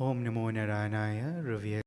Om Namo Narayanaaya. Revered.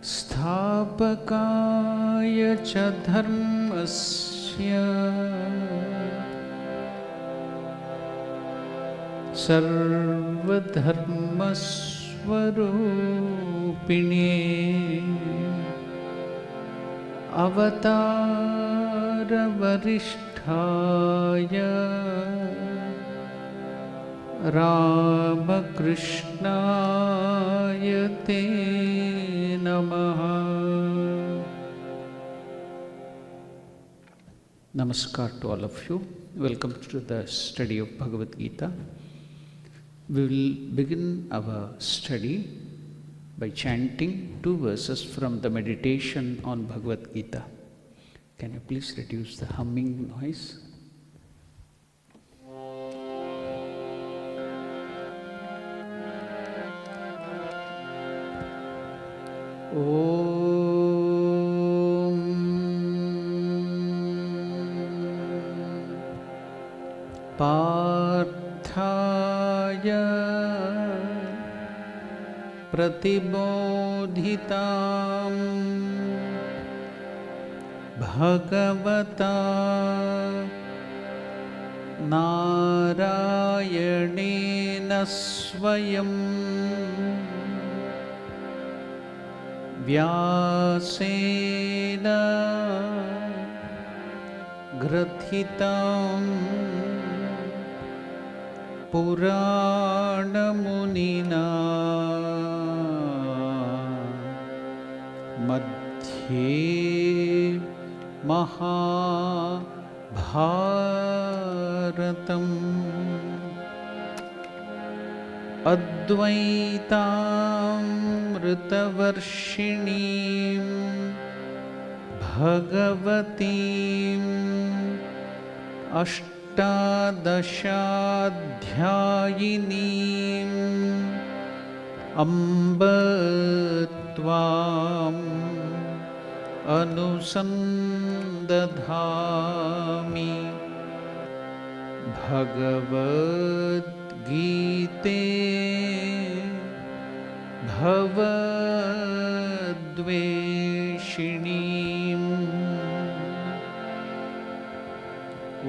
Sthapakaya cha dharmasya sarvadharmasvarupine avatara varisthaya Ramakrishna te namaha. Namaskar to all of you. Welcome to the study of Bhagavad Gita. We will begin our study by chanting 2 verses from the meditation on Bhagavad Gita. Can you please reduce the humming noise? Om Parthaya Pratibodhitam Bhagavata Narayanena Swayam Vyasena Grathitam Puranamunina Madhye Mahabharatam Advaitamritavarshinim Bhagavatim Ashtadashadhyayinim Amba Tvam Anusandadhami Bhagavad Gite Bhavadveshinim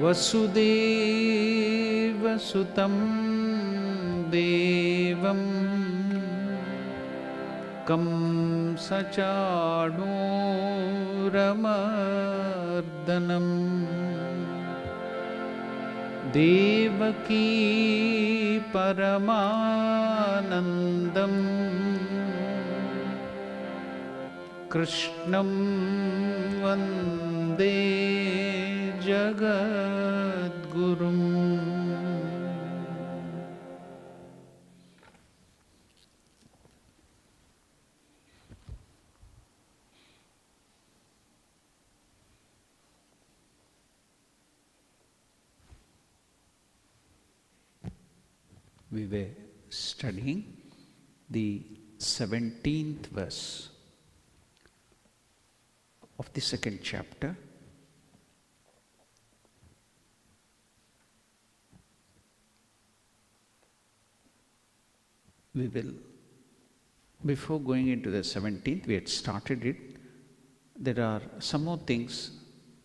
Vasudeva Sutam Devam Kamsachanuramardanam Devaki Paramanandam Krishnam Vande Jagadgurum. We were studying the 17th verse of the second chapter. We will, before going into the 17th, we had started it. There are some more things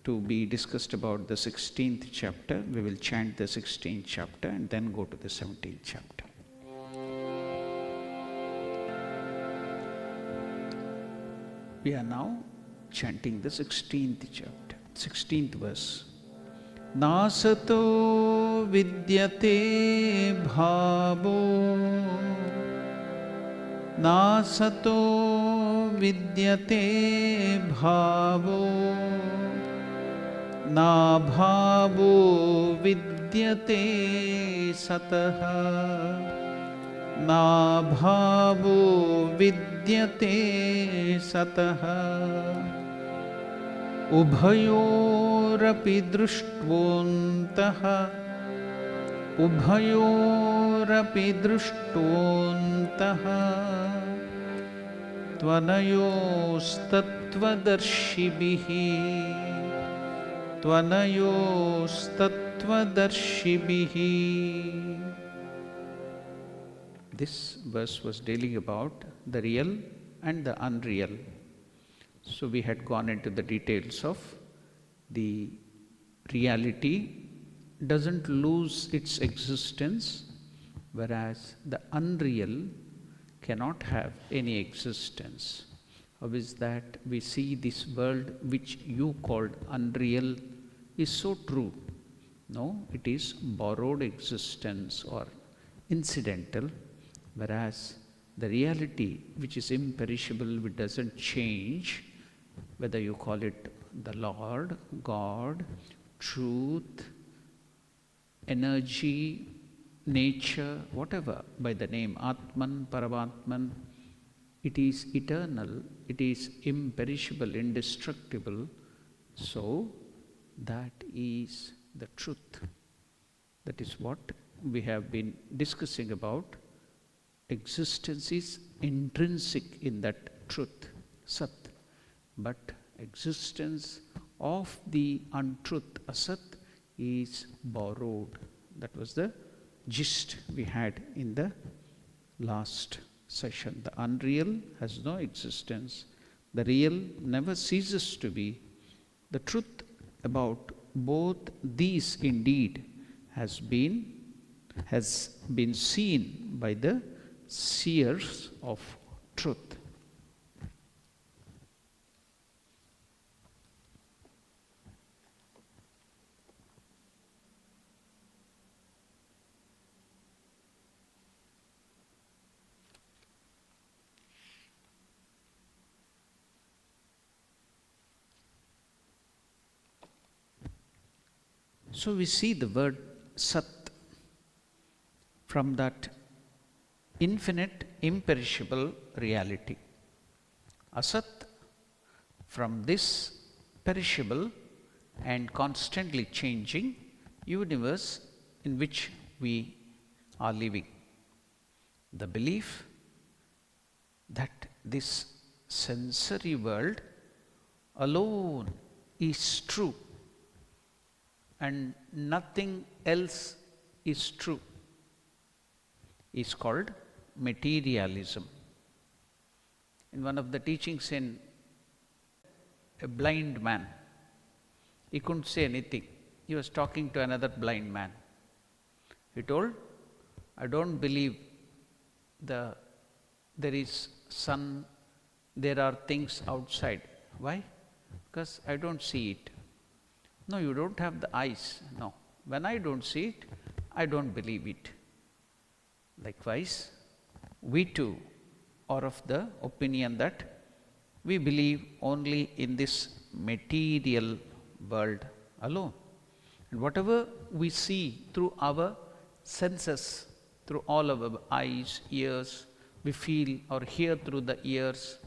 to be discussed about the 16th chapter. We will chant the 16th chapter and then go to the 17th chapter. We are now chanting the 16th chapter, 16th verse. Nasato vidyate bhavo, nasato vidyate bhavo, na bhavo vidyate sataha, na bhavo vidyate sataha. Ubhayorapi drushtvantaha, ubhayorapi drushtvantaha, tvanayostattvadarshibhihi, tvanayostattvadarshibhihi. This verse was dealing about the real and the unreal. So we had gone into the details of the reality doesn't lose its existence, whereas the unreal cannot have any existence. How is that? We see this world which you called unreal is so true. No, it is borrowed existence or incidental, whereas the reality which is imperishable, which doesn't change, whether you call it the Lord, God, truth, energy, nature, whatever, by the name Atman, Paramatman, it is eternal, it is imperishable, indestructible. So that is the truth. That is what we have been discussing about. Existence is intrinsic in that truth, Sat. But existence of the untruth, Asat, is borrowed. That was the gist we had in the last session. The unreal has no existence. The real never ceases to be. The truth about both these indeed has been seen by the seers of truth. So we see the word Sat from that infinite, imperishable reality. Asat from this perishable and constantly changing universe in which we are living. The belief that this sensory world alone is true and nothing else is true is called materialism. In one of the teachings in a blind man, he couldn't say anything. He was talking to another blind man. He told, I don't believe there is sun, there are things outside. Why? Because I don't see it. No, you don't have the eyes. No. When I don't see it, I don't believe it. Likewise, we too are of the opinion that we believe only in this material world alone. And whatever we see through our senses, through all of our eyes, ears, we feel or hear through the ears,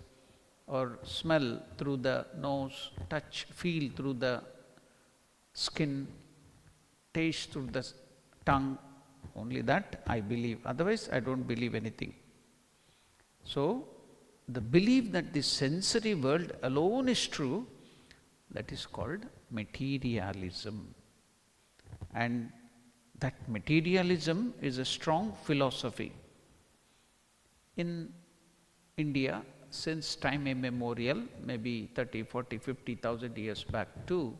or smell through the nose, touch, feel through the skin, taste through the tongue, only that I believe. Otherwise, I don't believe anything. So, the belief that this sensory world alone is true, that is called materialism. And that materialism is a strong philosophy. In India, since time immemorial, maybe 30, 40, 50,000 years back too,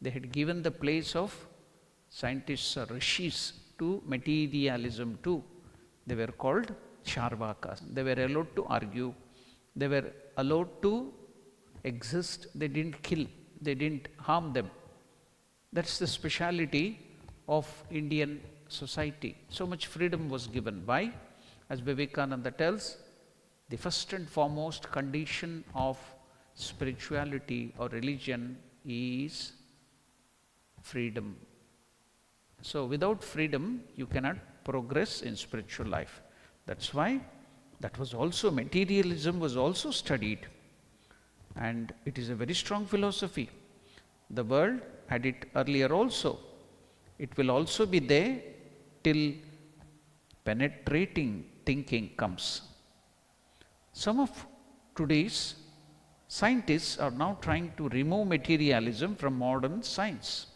they had given the place of scientists or rishis to materialism too. They were called Charvakas. They were allowed to argue. They were allowed to exist. They didn't kill. They didn't harm them. That's the speciality of Indian society. So much freedom was given. Why? As Vivekananda tells, the first and foremost condition of spirituality or religion is freedom. So without freedom, you cannot progress in spiritual life. That's why that was also, materialism was also studied. And it is a very strong philosophy. The world had it earlier also. It will also be there till penetrating thinking comes. Some of today's scientists are now trying to remove materialism from modern science.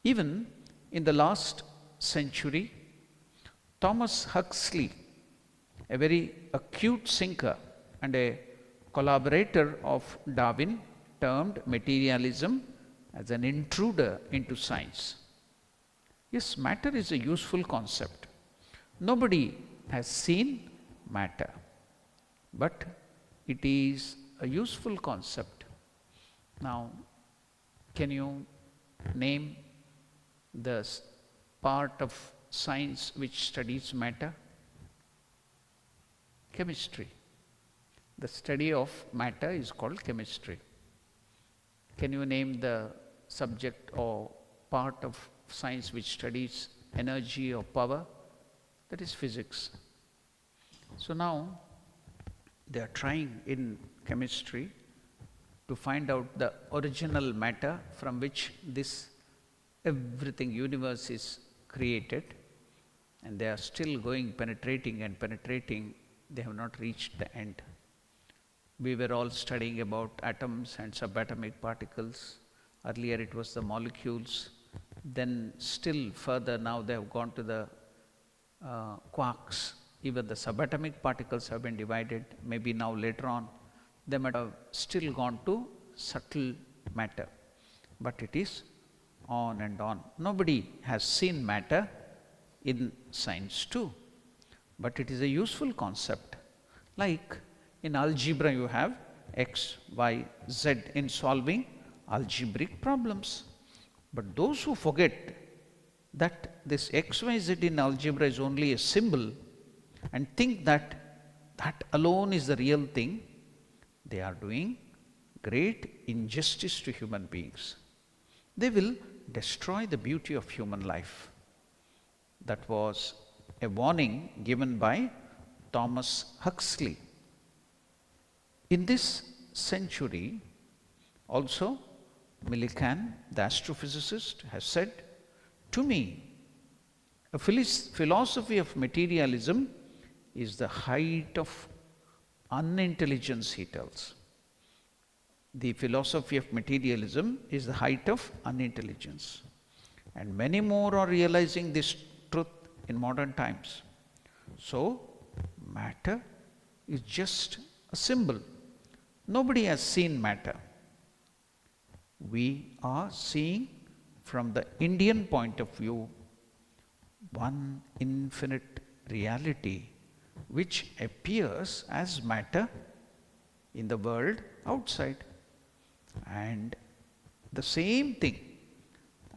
Even in the last century, Thomas Huxley, a very acute thinker and a collaborator of Darwin, termed materialism as an intruder into science. Yes, matter is a useful concept. Nobody has seen matter, but it is a useful concept. Now, can you name the part of science which studies matter? Chemistry. The study of matter is called chemistry. Can you name the subject or part of science which studies energy or power? That is physics. So now they are trying in chemistry to find out the original matter from which this everything universe is created, and they are still going penetrating and penetrating. They have not reached the end. We were all studying about atoms and subatomic particles. Earlier it was the molecules. Then still further now they have gone to the quarks. Even the subatomic particles have been divided. Maybe now later on they might have still gone to subtle matter. But it is on and on. Nobody has seen matter in science too. But it is a useful concept. Like in algebra you have x, y, z in solving algebraic problems. But those who forget that this x, y, z in algebra is only a symbol and think that that alone is the real thing, they are doing great injustice to human beings. They will destroy the beauty of human life. That was a warning given by Thomas Huxley. In this century, also, Millikan, the astrophysicist, has said, to me, a philosophy of materialism is the height of unintelligence, he tells. The philosophy of materialism is the height of unintelligence. And many more are realizing this truth in modern times. So, matter is just a symbol. Nobody has seen matter. We are seeing from the Indian point of view one infinite reality which appears as matter in the world outside, and the same thing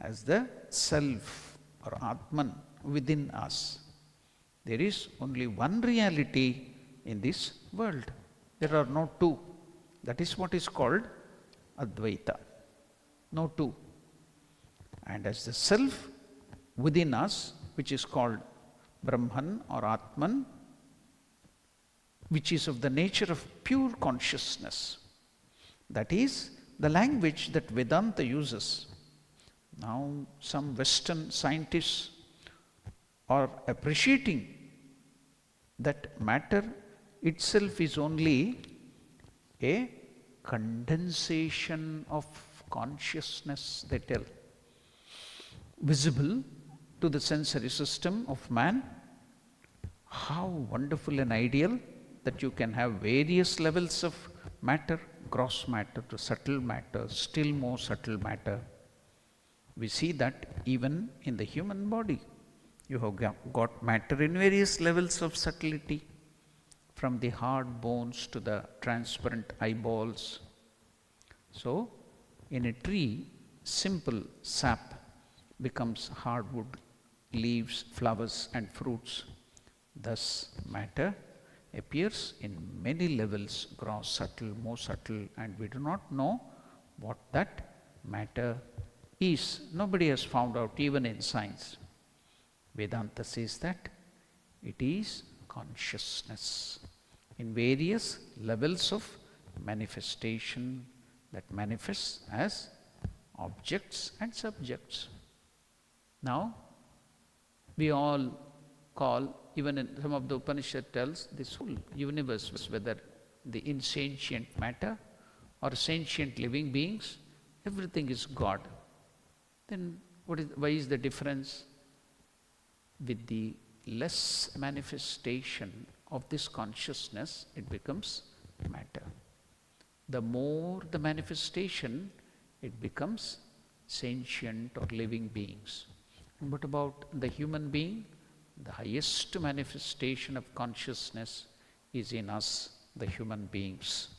as the self or Atman within us. There is only one reality in this world. There are no two. That is what is called Advaita. No two. And as the self within us, which is called Brahman or Atman, which is of the nature of pure consciousness. That is the language that Vedanta uses. Now, some Western scientists are appreciating that matter itself is only a condensation of consciousness, they tell, visible to the sensory system of man. How wonderful an ideal that you can have various levels of matter, gross matter to subtle matter, still more subtle matter. We see that even in the human body. You have got matter in various levels of subtlety, from the hard bones to the transparent eyeballs. So, in a tree, simple sap becomes hardwood, leaves, flowers and fruits. Thus, matter appears in many levels, gross, subtle, more subtle, and we do not know what that matter is. Nobody has found out, even in science. Vedanta says that it is consciousness in various levels of manifestation that manifests as objects and subjects. Now, we all call, even in some of the Upanishad tells, this whole universe, whether the insentient matter or sentient living beings, everything is God. Then why is the difference? With the less manifestation of this consciousness, it becomes matter. The more the manifestation, it becomes sentient or living beings. And what about the human being? The highest manifestation of consciousness is in us, the human beings.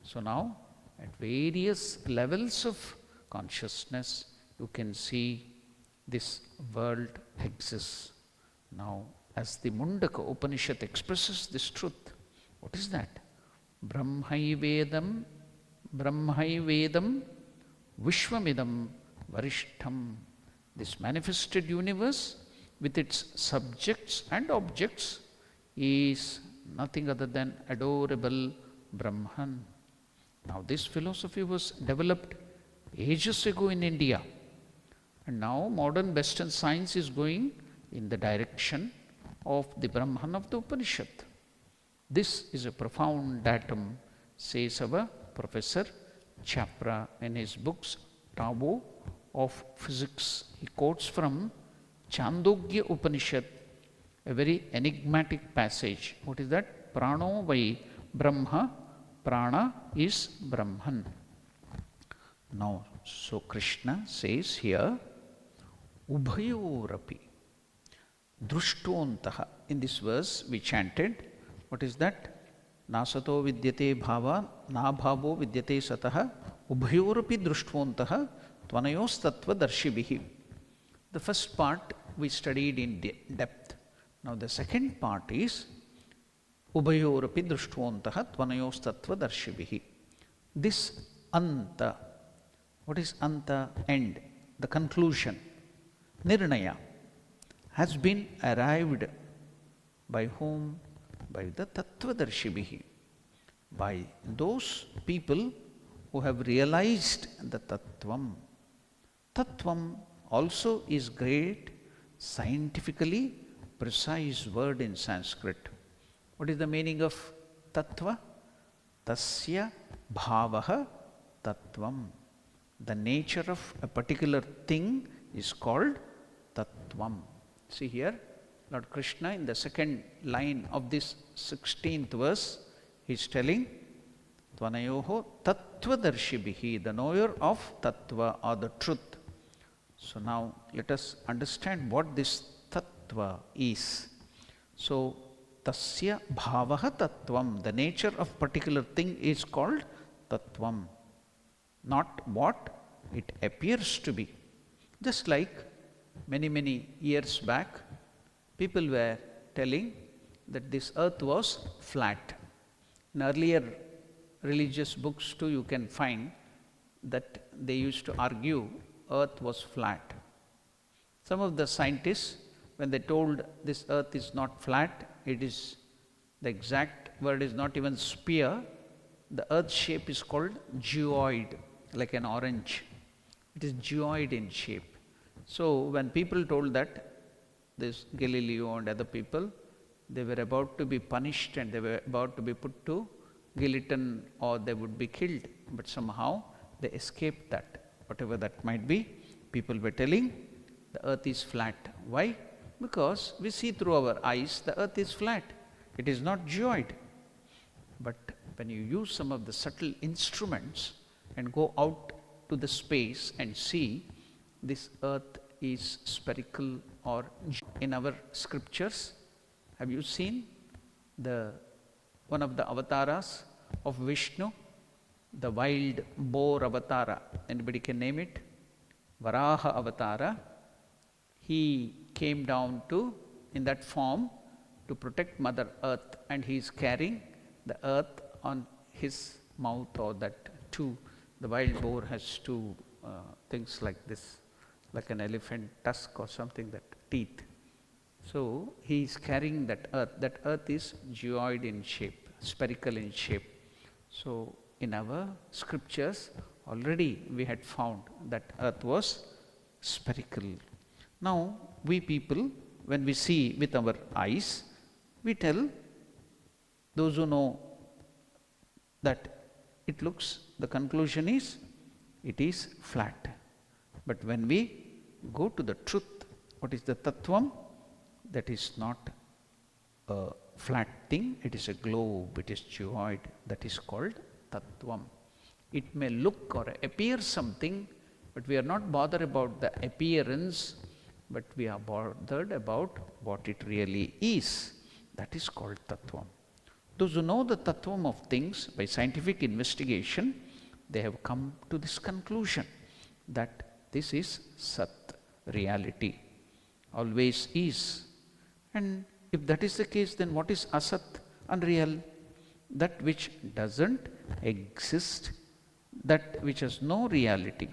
So now, at various levels of consciousness, you can see this world exists. Now, as the Mundaka Upanishad expresses this truth, what is that? Brahmaivedam Vishwamidam Varishtham. This manifested universe with its subjects and objects is nothing other than adorable Brahman. Now, this philosophy was developed ages ago in India. And now modern Western science is going in the direction of the Brahman of the Upanishad. This is a profound datum, says our Professor Chapra in his books Tabo of Physics. He quotes from Chandogya Upanishad, a very enigmatic passage. What is that? Prano vai Brahma, Prana is Brahman. Now, so Krishna says here, Ubhayorapi, Drushtontaha. In this verse we chanted, what is that? Nasato vidyate bhava, na bhavo vidyate sataha, Ubhayorapi Drushtontaha, Tvanayos tattva darshibihi. The first part we studied in depth. Now the second part is Ubhayorapi Drushtontaha, Tvanayos tattva darshibihi. This anta, what is anta? End, the conclusion. Nirnaya has been arrived by whom? By the Tattvadarshibihi, by those people who have realized the Tattvam. Tattvam also is great, scientifically precise word in Sanskrit. What is the meaning of Tattva? Tasya bhavaha Tattvam. The nature of a particular thing is called Tattvam. See here, Lord Krishna in the second line of this 16th verse, he is telling, Tvanayoho Tattvadarshibihi, the knower of Tattva or the truth. So now let us understand what this Tattva is. So, Tasya Bhavaha Tattvam, the nature of particular thing is called Tattvam, not what it appears to be. Just like many years back, people were telling that this earth was flat. In earlier religious books too, you can find that they used to argue earth was flat. Some of the scientists, when they told this earth is not flat, it is, the exact word is not even sphere, the earth shape is called geoid, like an orange. It is geoid in shape. So when people told that, this Galileo and other people, they were about to be punished and they were about to be put to guillotine or they would be killed. But somehow they escaped that. Whatever that might be, people were telling the earth is flat. Why? Because we see through our eyes the earth is flat. It is not geoid. But when you use some of the subtle instruments and go out to the space and see this earth is spherical or in our scriptures, have you seen one of the avatars of Vishnu, the wild boar avatara? Anybody can name it? Varaha avatara. He came down in that form to protect Mother Earth, and he is carrying the earth on his mouth, or that two. The wild boar has two things like this, like an elephant tusk or something, that teeth. So he is carrying that earth. That earth is geoid in shape, spherical in shape. So in our scriptures already we had found that earth was spherical. Now we people, when we see with our eyes, we tell those who know that it looks, the conclusion is it is flat. But when we go to the truth, what is the tattvam? That is not a flat thing, it is a globe, it is geoid, that is called tattvam. It may look or appear something, but we are not bothered about the appearance, but we are bothered about what it really is. That is called tattvam. Those who know the tattvam of things by scientific investigation, they have come to this conclusion that this is Sat, reality, always is. And if that is the case, then what is Asat, unreal? That which doesn't exist, that which has no reality.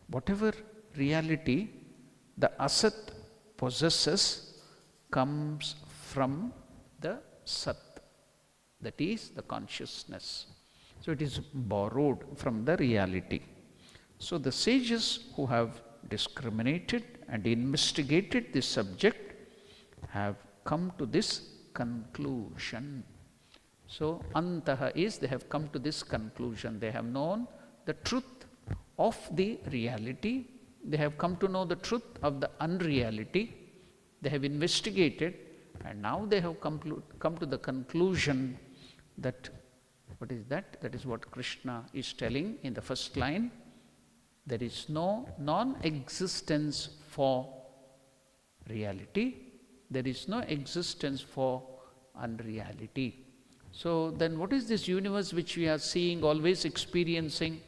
Whatever reality the Asat possesses comes from the Sat, that is the consciousness. So it is borrowed from the reality. So the sages who have discriminated and investigated this subject have come to this conclusion. So antaha is, they have come to this conclusion. They have known the truth of the reality. They have come to know the truth of the unreality. They have investigated, and now they have come to the conclusion that, what is that? That is what Krishna is telling in the first line. There is no non-existence for reality. There is no existence for unreality. So then what is this universe which we are seeing, always experiencing?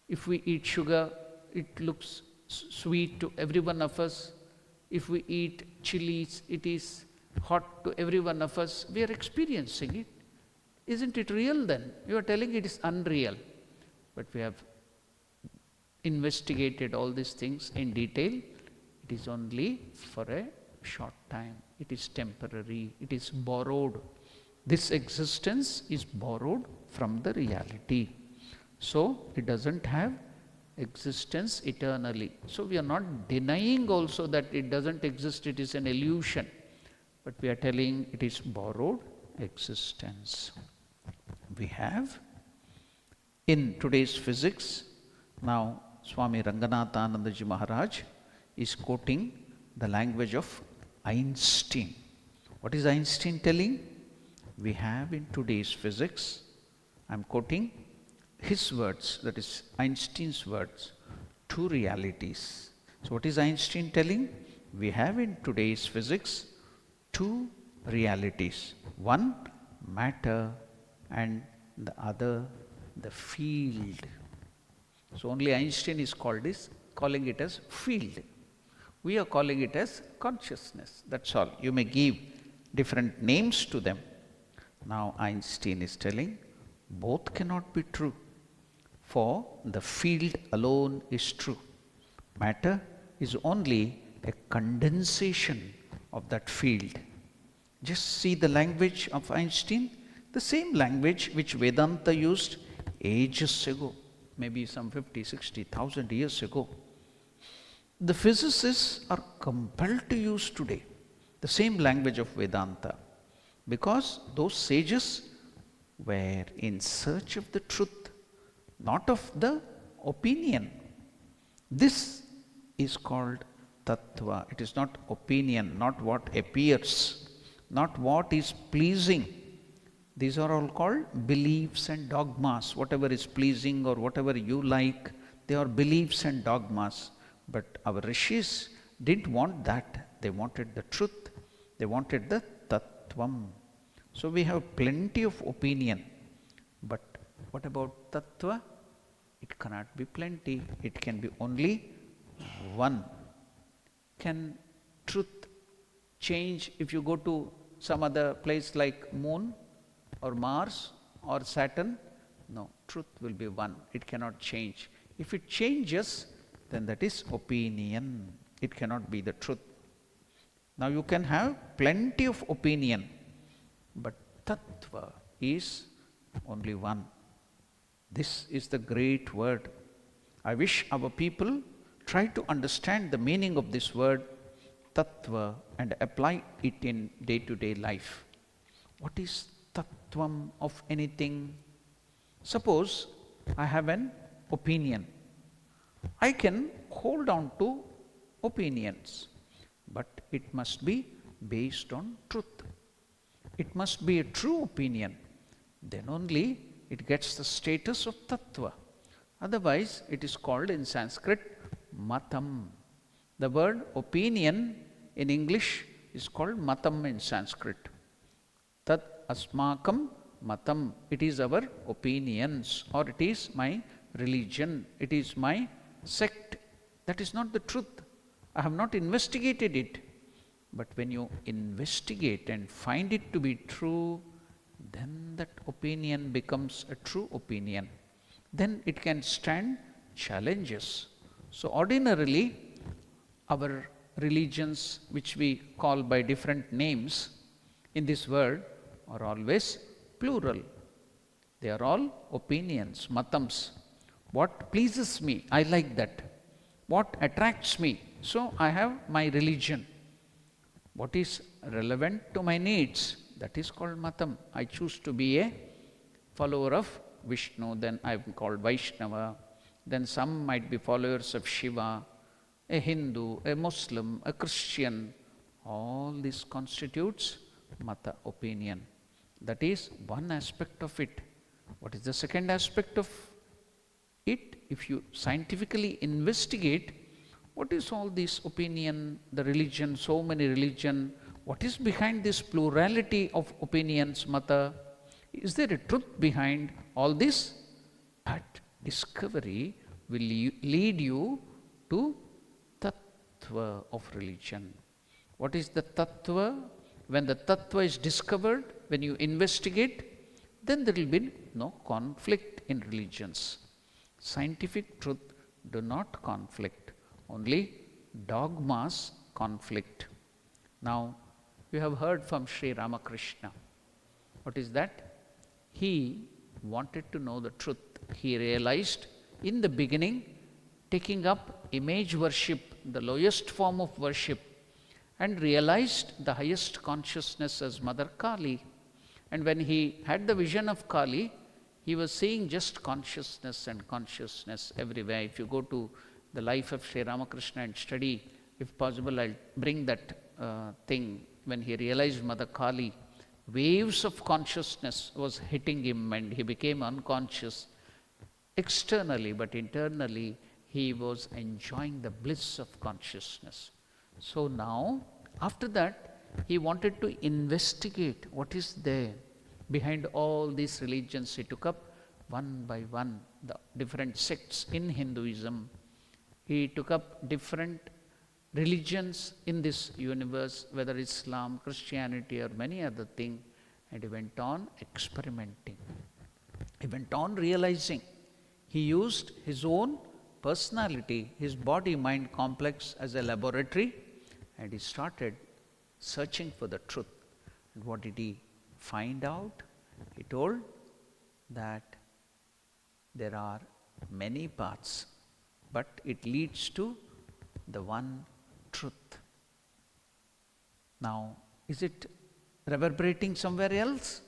If we eat sugar, it looks sweet to every one of us. If we eat chilies, it is hot to every one of us. We are experiencing it. Isn't it real then? You are telling it is unreal. But we have investigated all these things in detail. It is only for a short time. It is temporary. It is borrowed. This existence is borrowed from the reality. So it doesn't have existence eternally. So we are not denying also that it doesn't exist, it is an illusion. But we are telling it is borrowed existence. We have in today's physics, now Swami Ranganathanandaji Maharaj is quoting the language of Einstein. What is Einstein telling? We have in today's physics, I am quoting his words, that is Einstein's words, two realities. So what is Einstein telling? We have in today's physics two realities. One, matter, and the other, the field. So only Einstein is calling it as field. We are calling it as consciousness. That's all. You may give different names to them. Now Einstein is telling Both cannot be true, for the field alone is true. Matter is only a condensation of that field. Just see the language of Einstein, the same language which Vedanta used ages ago, maybe some 50, 60,000 years ago. The physicists are compelled to use today the same language of Vedanta, because those sages were in search of the truth, not of the opinion. This is called tattva. It is not opinion, not what appears, not what is pleasing. These are all called beliefs and dogmas. Whatever is pleasing or whatever you like, they are beliefs and dogmas. But our rishis didn't want that. They wanted the truth. They wanted the tattvam. So we have plenty of opinion. But what about tattva? It cannot be plenty. It can be only one. Can truth change if you go to some other place like moon or Mars or Saturn? No, truth will be one. It cannot change. If it changes, then that is opinion. It cannot be the truth. Now you can have plenty of opinion, but tattva is only one. This is the great word. I wish our people try to understand the meaning of this word tattva and apply it in day-to-day life. What is tattvam of anything? Suppose I have an opinion. I can hold on to opinions, but it must be based on truth. It must be a true opinion. Then only it gets the status of tattva. Otherwise, it is called in Sanskrit matam. The word opinion in English is called matam in Sanskrit. Tat asmakam matam. It is our opinions, or it is my religion. It is my sect. That is not the truth. I have not investigated it. But when you investigate and find it to be true, then that opinion becomes a true opinion. Then it can stand challenges. So ordinarily, our religions, which we call by different names in this world, are always plural. They are all opinions, matams. What pleases me, I like that. What attracts me, so I have my religion. What is relevant to my needs, that is called matam. I choose to be a follower of Vishnu, then I am called Vaishnava. Then some might be followers of Shiva, a Hindu, a Muslim, a Christian. All this constitutes mata, opinion. That is one aspect of it. What is the second aspect of it? If you scientifically investigate, what is all this opinion, the religion, so many religion, what is behind this plurality of opinions, mata? Is there a truth behind all this? That discovery will lead you to tattva of religion. What is the tattva? When the tattva is discovered, when you investigate, then there will be no conflict in religions. Scientific truth do not conflict, only dogmas conflict. Now, you have heard from Sri Ramakrishna. What is that? He wanted to know the truth. He realized in the beginning, taking up image worship, the lowest form of worship, and realized the highest consciousness as Mother Kali. And when he had the vision of Kali, he was seeing just consciousness and consciousness everywhere. If you go to the life of Sri Ramakrishna and study, if possible, I'll bring that thing. When he realized Mother Kali, waves of consciousness was hitting him and he became unconscious externally, but internally he was enjoying the bliss of consciousness. So now, after that, he wanted to investigate what is there behind all these religions. He took up one by one the different sects in Hinduism. He took up different religions in this universe, whether Islam, Christianity or many other things, and he went on experimenting. He went on realizing. He used his own personality, his body-mind complex as a laboratory, and he started searching for the truth. And what did he find out? He told that there are many paths, but it leads to the one truth. Now, is it reverberating somewhere else?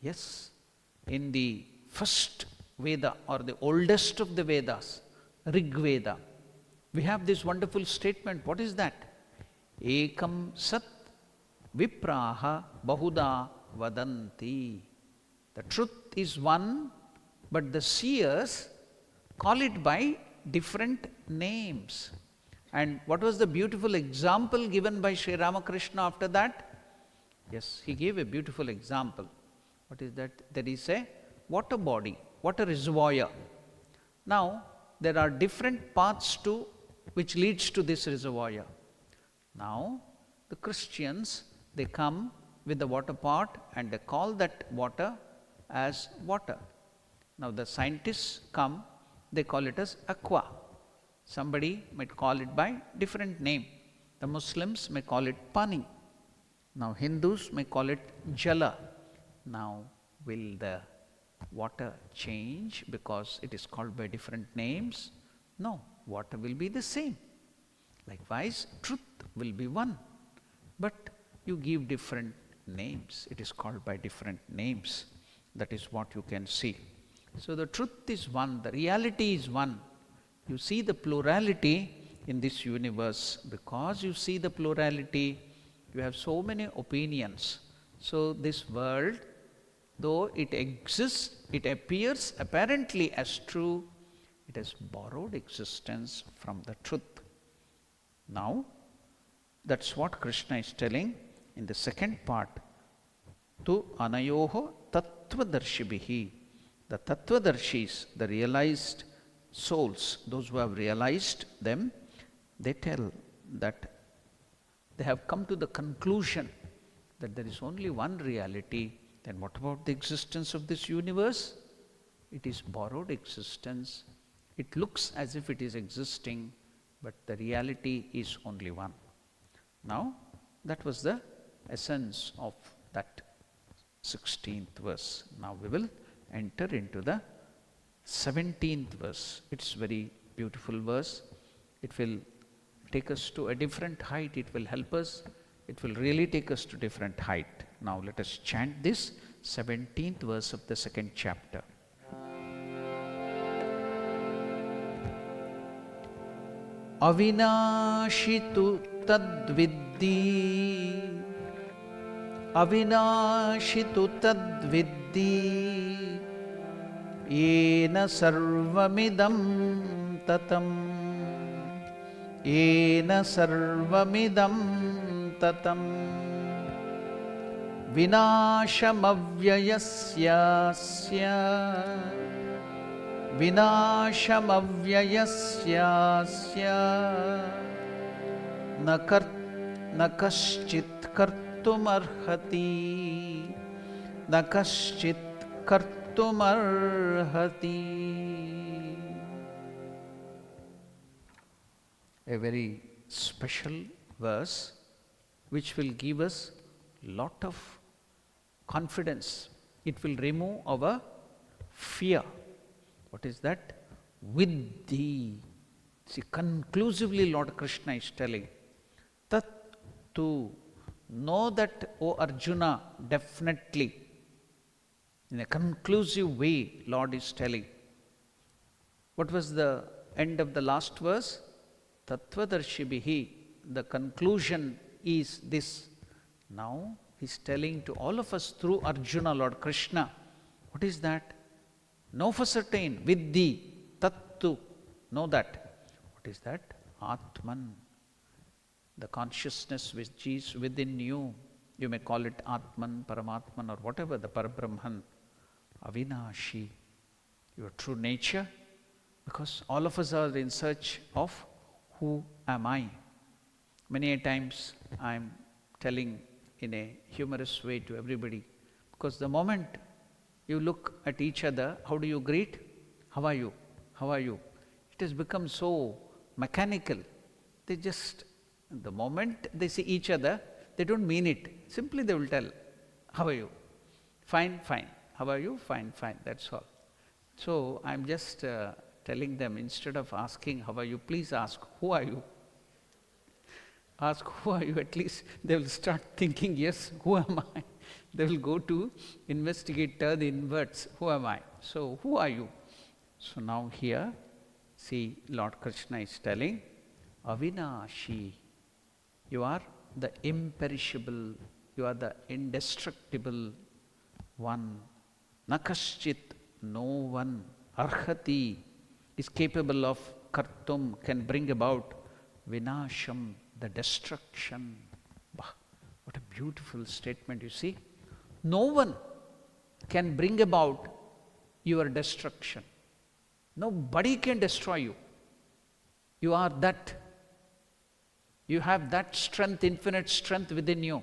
Yes. In the first Veda, or the oldest of the Vedas, Rig Veda, we have this wonderful statement. What is that? Ekam sat vipraha bahuda vadanti. The truth is one, but the seers call it by different names. And what was the beautiful example given by Sri Ramakrishna after that? Yes, he gave a beautiful example. What is that? There is a water body, water reservoir. Now, there are different paths to which leads to this reservoir. Now, the Christians, they come with the water pot and they call that water as water. Now, the scientists come, they call it as aqua. Somebody might call it by different name. The Muslims may call it pani. Now, Hindus may call it jala. Now, will the water change because it is called by different names? No, water will be the same. Likewise, truth will be one. But you give different names. It is called by different names. That is what you can see. So the truth is one, the reality is one. You see the plurality in this universe. Because you see the plurality, you have so many opinions. So this world, though it exists, it appears apparently as true, it has borrowed existence from the truth. Now, that's what Krishna is telling in the second part. Tu anayoho tattvadarshibihi. The tattvadarshis, the realized souls, those who have realized them, they tell that they have come to the conclusion that there is only one reality. Then what about the existence of this universe? It is borrowed existence. It looks as if it is existing, but the reality is only one. Now, that was the essence of that 16th verse. Now we will enter into the 17th verse. It's very beautiful verse. It will take us to a different height. It will help us. It will really take us to different height. Now let us chant this 17th verse of the second chapter. Avinashitu tadviddi, avinashitu tadviddi, yena sarvamidam tatam, yena sarvamidam tatam, vinashamavyayasya, vinashamavyayasya, na kaschit kartumarhati, na kaschit kartumarhati. A very special verse which will give us lot of confidence. It will remove our fear. What is that? With thee. See, conclusively Lord Krishna is telling, tat tu, know that, O Arjuna, definitely. In a conclusive way, Lord is telling. What was the end of the last verse? Tattvadarshibihi. The conclusion is this. Now, he is telling to all of us through Arjuna, Lord Krishna. What is that? Know for certain, with thee, tattu, know that. What is that? Atman, the consciousness which is within you. You may call it Atman, Paramatman, or whatever, the Parabrahman. Avinashi, your true nature. Because all of us are in search of who am I. Many a times I am telling in a humorous way to everybody, because the moment You look at each other, how do you greet? How are you? How are you? It has become so mechanical. They just, the moment they see each other, they don't mean it. Simply they will tell, how are you? Fine, fine. How are you? Fine, fine. That's all. So I'm just telling them, instead of asking, how are you, please ask, who are you? Ask, who are you? At least they will start thinking, yes, who am I? They will go to investigate the inverts. Who am I? So, who are you? So now here, see, Lord Krishna is telling, Avinashi, you are the imperishable, you are the indestructible one. Nakaschit, no one, arhati, is capable of kartum, can bring about vinasham, the destruction. Bah, what a beautiful statement, you see. No one can bring about your destruction. Nobody can destroy you. You are that. You have that strength, infinite strength within you.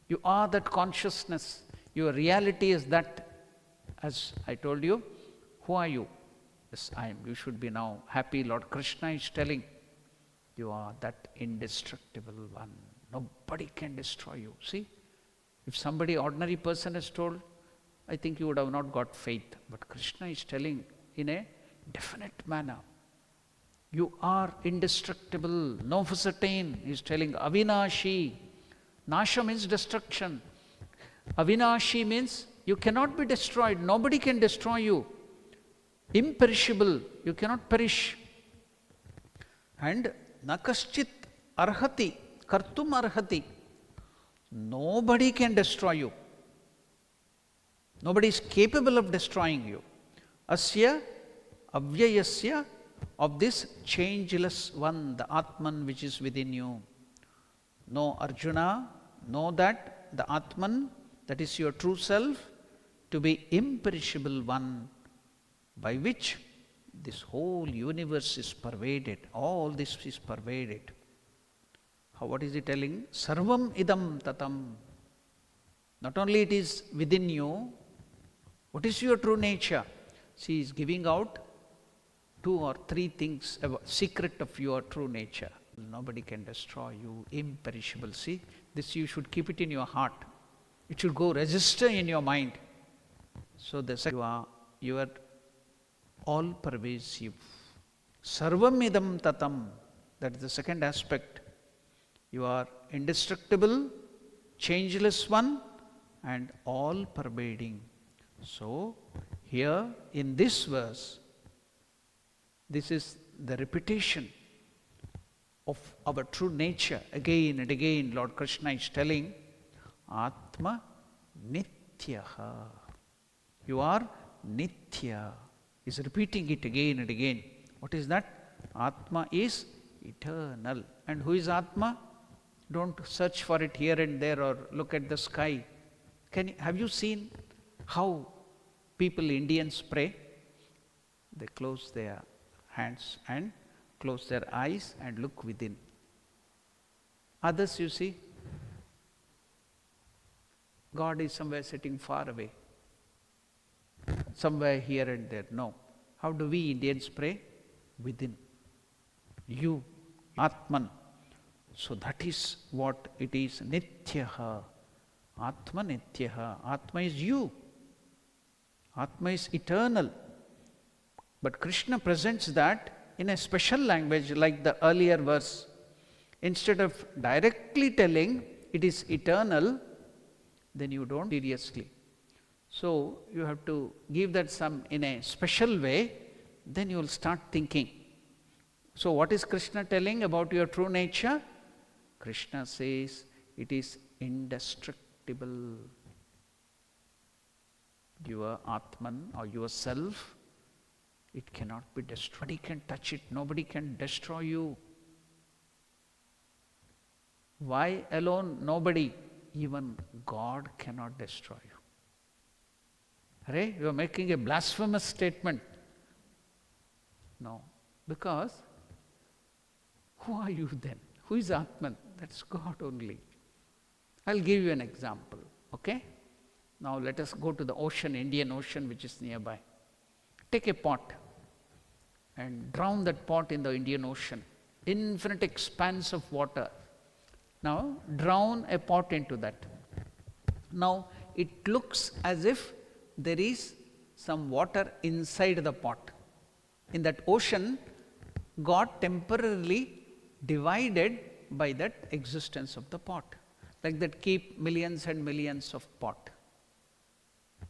You are that consciousness. Your reality is that. As I told you, who are you? Yes, I am. You should be now happy. Lord Krishna is telling, you are that indestructible one. Nobody can destroy you. See, if somebody, ordinary person has told, I think you would have not got faith. But Krishna is telling in a definite manner, you are indestructible. No certain. He is telling Avinashi. Nasha means destruction. Avinashi means you cannot be destroyed. Nobody can destroy you. Imperishable. You cannot perish. And nakaschit arhati, kartum arhati. Nobody can destroy you. Nobody is capable of destroying you. Asya avyayasya, of this changeless one, the Atman which is within you. Know, Arjuna, know that the Atman, that is your true self, to be imperishable one, by which this whole universe is pervaded. All this is pervaded. What is he telling? Sarvam idam tatam. Not only it is within you, what is your true nature? She is giving out 2 or 3 things, about secret of your true nature. Nobody can destroy you, imperishable. See, this you should keep it in your heart. It should go register in your mind. So the second, you are all pervasive. Sarvam idam tatam. That is the second aspect. You are indestructible, changeless one, and all pervading. So here in this verse, this is the repetition of our true nature. Again and again, Lord Krishna is telling, Atma Nityaha. You are Nitya. He is repeating it again and again. What is that? Atma is eternal. And who is Atma? Don't search for it here and there or look at the sky. Have you seen how people, Indians, pray? They close their hands and close their eyes and look within. Others, you see, God is somewhere sitting far away, somewhere here and there. No. How do we Indians pray? Within. You, Atman. So that is what it is. Nityaha. Atma Nityaha. Atma is you. Atma is eternal. But Krishna presents that in a special language like the earlier verse. Instead of directly telling it is eternal, then you don't seriously. So you have to give that some in a special way, then you will start thinking. So what is Krishna telling about your true nature? Krishna says it is indestructible. Your Atman or yourself, it cannot be destroyed. Nobody can touch it. Nobody can destroy you. Why alone? Nobody. Even God cannot destroy you. Hare, you are making a blasphemous statement. No. Because who are you then? Who is Atman? That's God only. I'll give you an example. Okay? Now let us go to the ocean, Indian Ocean, which is nearby. Take a pot and drown that pot in the Indian Ocean. Infinite expanse of water. Now drown a pot into that. Now it looks as if there is some water inside the pot. In that ocean got temporarily divided by that existence of the pot. Like that, keep millions and millions of pot.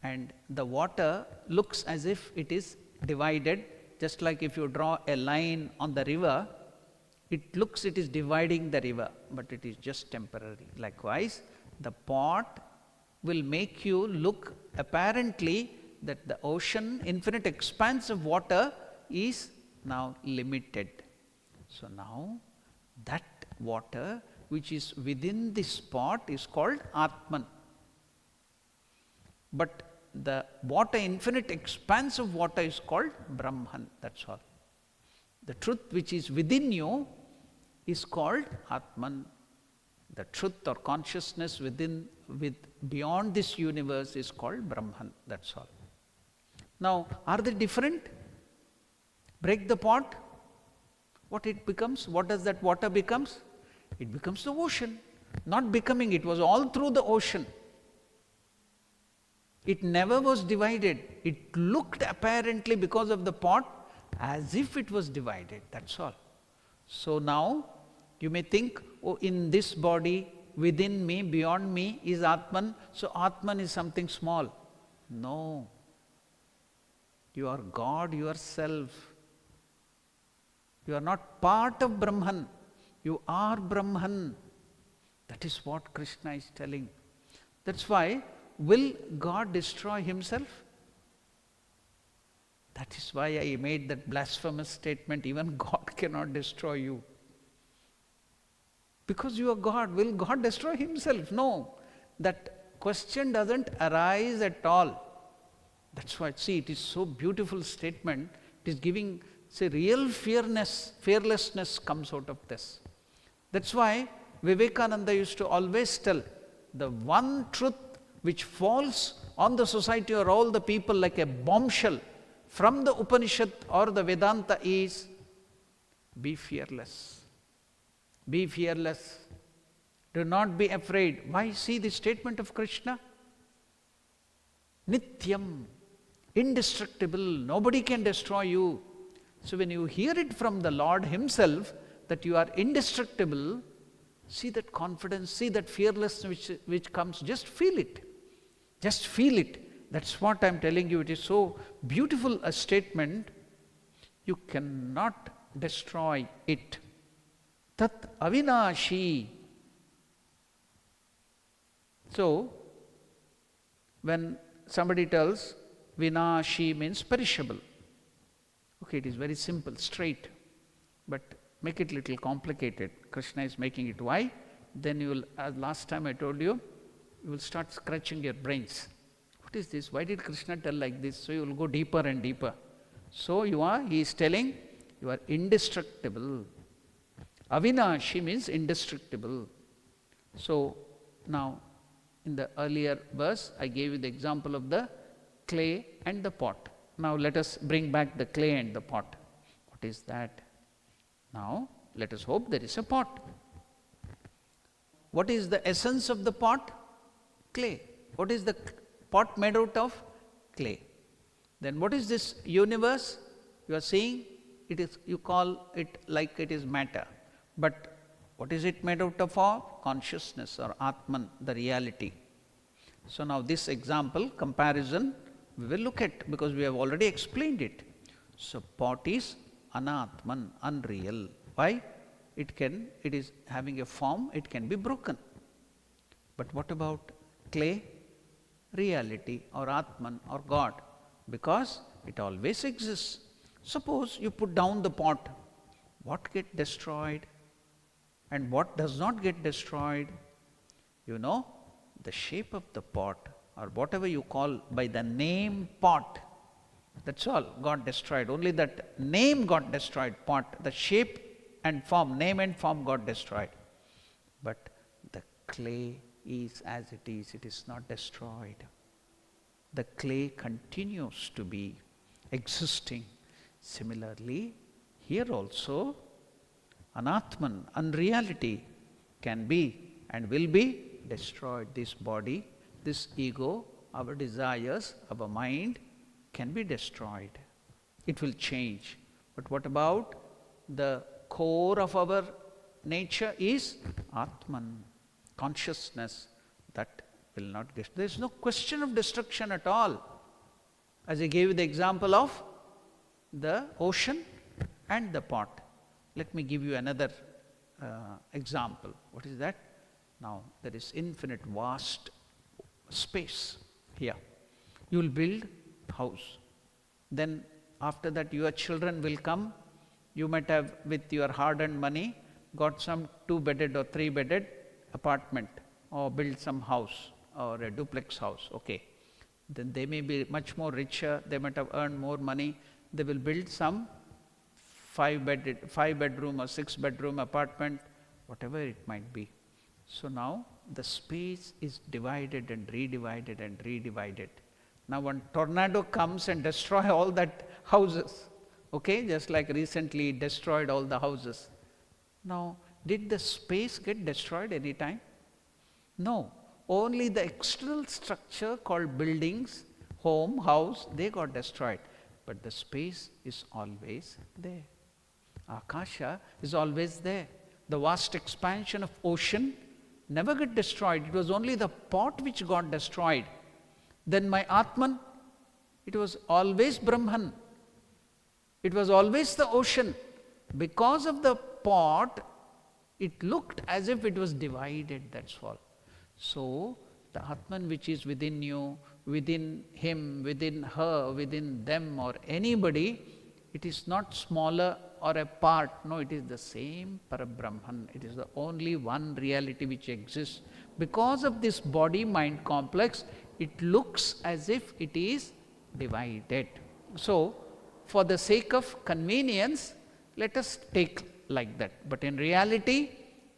And the water looks as if it is divided, just like if you draw a line on the river, it looks it is dividing the river, but it is just temporary. Likewise, the pot will make you look apparently that the ocean, infinite expanse of water is now limited. So now that water which is within this pot is called Atman. But the water, infinite expanse of water is called Brahman, that's all. The truth which is within you is called Atman. The truth or consciousness beyond this universe is called Brahman, that's all. Now, are they different? Break the pot, what it becomes? What does that water becomes? It becomes the ocean. Not becoming, it was all through the ocean. It never was divided. It looked apparently, because of the pot, as if it was divided, that's all. So now you may think, oh, in this body, within me, beyond me is Atman, so Atman is something small. No. You are God yourself. You are not part of Brahman. You are Brahman. That is what Krishna is telling. That's why, will God destroy himself? That is why I made that blasphemous statement, even God cannot destroy you. Because you are God, will God destroy himself? No. That question doesn't arise at all. That's why, see, it is so beautiful statement. It is giving, say, real fearlessness comes out of this. That's why Vivekananda used to always tell, the one truth which falls on the society or all the people like a bombshell from the Upanishad or the Vedanta is, be fearless. Be fearless. Do not be afraid. Why? See the statement of Krishna? Nityam, indestructible, nobody can destroy you. So when you hear it from the Lord himself, that you are indestructible, see that confidence, see that fearlessness which comes, just feel it. Just feel it. That's what I am telling you. It is so beautiful a statement. You cannot destroy it. Tat avinashi. So, when somebody tells vinashi means perishable. Okay, it is very simple, straight. But make it little complicated. Krishna is making it. Why? Then you will, as last time I told you, you will start scratching your brains. What is this? Why did Krishna tell like this? So you will go deeper and deeper. So he is telling, you are indestructible. Avinashi means indestructible. So now, in the earlier verse, I gave you the example of the clay and the pot. Now let us bring back the clay and the pot. What is that? Now, let us hope there is a pot. What is the essence of the pot? Clay. What is the pot made out of? Clay. Then what is this universe? You are seeing, it is, you call it like it is matter. But what is it made out of? Consciousness or Atman, the reality. So now this example, comparison, we will look at, because we have already explained it. So pot is anatman, unreal. Why? It is having a form, it can be broken. But what about clay? Reality or Atman or God, because it always exists. Suppose you put down the pot, what gets destroyed and what does not get destroyed? You know, the shape of the pot, or whatever you call by the name pot, that's all got destroyed. Only that name got destroyed, pot. The shape and form, name and form got destroyed. But the clay is as it is not destroyed. the clay continues to be existing. Similarly, here also, anatman, unreality, can be and will be destroyed. This body, this ego, our desires, our mind can be destroyed. It will change. But what about the core of our nature is Atman, consciousness, that will not get. There is no question of destruction at all. As I gave you the example of the ocean and the pot. Let me give you another example. What is that? Now, there is infinite vast space here. You will build house. Then after that your children will come. You might have, with your hard-earned money, got some 2-bedded or 3-bedded apartment, or build some house or a duplex house. Okay. Then they may be much more richer. They might have earned more money. They will build some 5-bedroom or 6-bedroom apartment, whatever it might be. So now the space is divided and redivided and redivided. Now one tornado comes and destroys all that houses. Okay, just like recently it destroyed all the houses. Now, did the space get destroyed any time? No. Only the external structure called buildings, home, house, they got destroyed. But the space is always there. Akasha is always there. The vast expansion of ocean never got destroyed. It was only the pot which got destroyed. Then my Atman, it was always Brahman. It was always the ocean. Because of the pot, it looked as if it was divided, that's all. So, the Atman which is within you, within him, within her, within them or anybody, it is not smaller or a part. No, it is the same Parabrahman. It is the only one reality which exists. Because of this body-mind complex, it looks as if it is divided. So, for the sake of convenience, let us take like that. But in reality,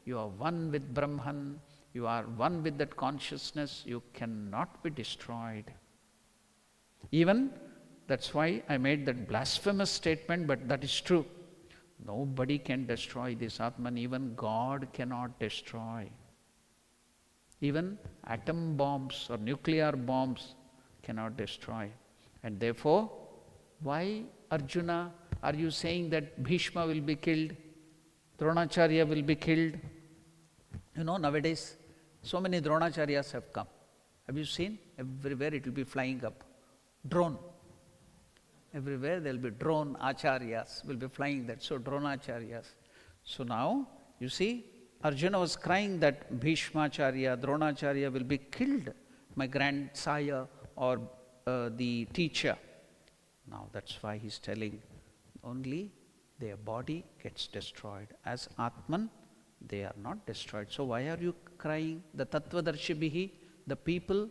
you are one with Brahman, you are one with that consciousness, you cannot be destroyed. Even, that's why I made that blasphemous statement, but that is true. Nobody can destroy this Atman, even God cannot destroy. Even atom bombs or nuclear bombs cannot destroy. And therefore, why, Arjuna, are you saying that Bhishma will be killed, Dronacharya will be killed? You know, nowadays, so many Dronacharyas have come. Have you seen? Everywhere it will be flying up. Drone. Everywhere there will be drone acharyas, will be flying that. So, Dronacharyas. So now, you see, Arjuna was crying that Bhishmacharya, Dronacharya will be killed, my grandsire or the teacher. Now that's why he's telling, only their body gets destroyed. As Atman, they are not destroyed. So why are you crying? The Tattvadarshibhihi, the people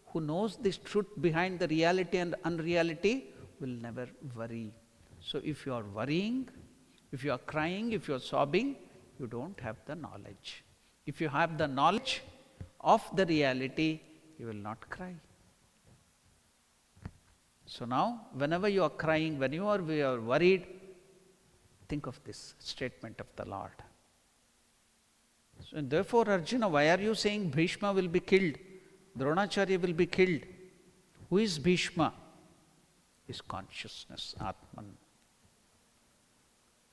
who knows this truth behind the reality and unreality will never worry. So if you are worrying, if you are crying, if you are sobbing, you don't have the knowledge. If you have the knowledge of the reality, you will not cry. So now, whenever you are crying, when you are worried, think of this statement of the Lord. So, and therefore, Arjuna, why are you saying Bhishma will be killed? Dronacharya will be killed. Who is Bhishma? Is consciousness, Atman.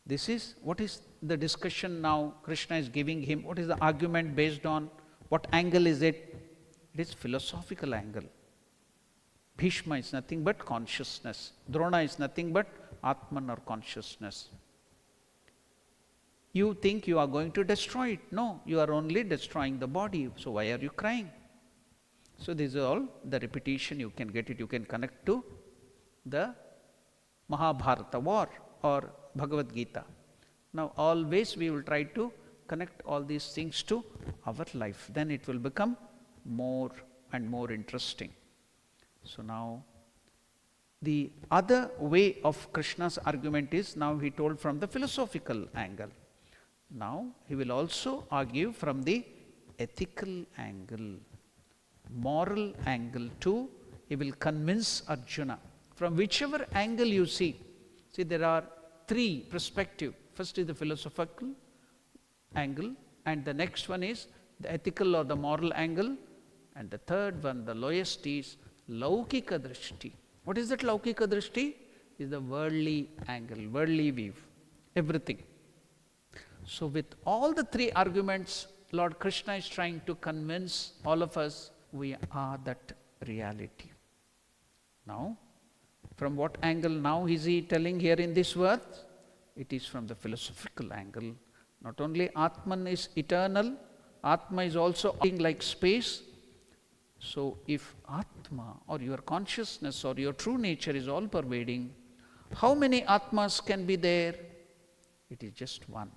This is, what is the discussion now Krishna is giving him? What is the argument based on? What angle is it? It is philosophical angle. Bhishma is nothing but consciousness. Drona is nothing but Atman or consciousness. You think you are going to destroy it. No, you are only destroying the body. So why are you crying? So this is all the repetition, you can get it, you can connect to the Mahabharata war or Bhagavad Gita. Now always we will try to connect all these things to our life. Then it will become more and more interesting. So now the other way of Krishna's argument is, now he told from the philosophical angle. Now he will also argue from the ethical angle, moral angle too. he will convince Arjuna. From whichever angle you see, there are three perspectives. First is the philosophical angle, and the next one is the ethical or the moral angle, and the third one, the lowest, is Laukika Drishti. What is that Laukika Drishti? Is the worldly angle, worldly view, everything. So with all the three arguments, Lord Krishna is trying to convince all of us we are that reality. Now, from what angle now is he telling here in this verse? It is from the philosophical angle. Not only Atman is eternal, Atma is also like space. So if Atma or your consciousness or your true nature is all pervading, how many Atmas can be there? It is just one,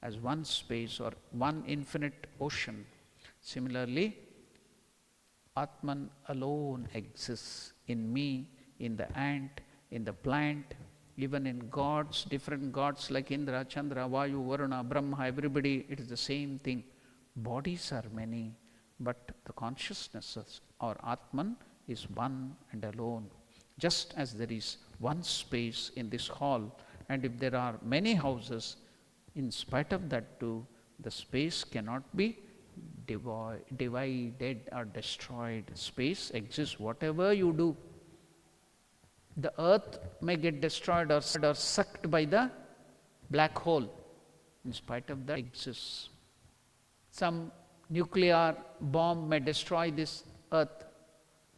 as one space or one infinite ocean. Similarly, Atman alone exists in me, in the ant, in the plant, even in gods, different gods like Indra, Chandra, Vayu, Varuna, Brahma, everybody, it is the same thing. Bodies are many, but the consciousness or Atman is one and alone. Just as there is one space in this hall, and if there are many houses, in spite of that too, the space cannot be divided or destroyed. Space exists whatever you do. The earth may get destroyed or sucked by the black hole. In spite of that, it exists. Some nuclear bomb may destroy this earth,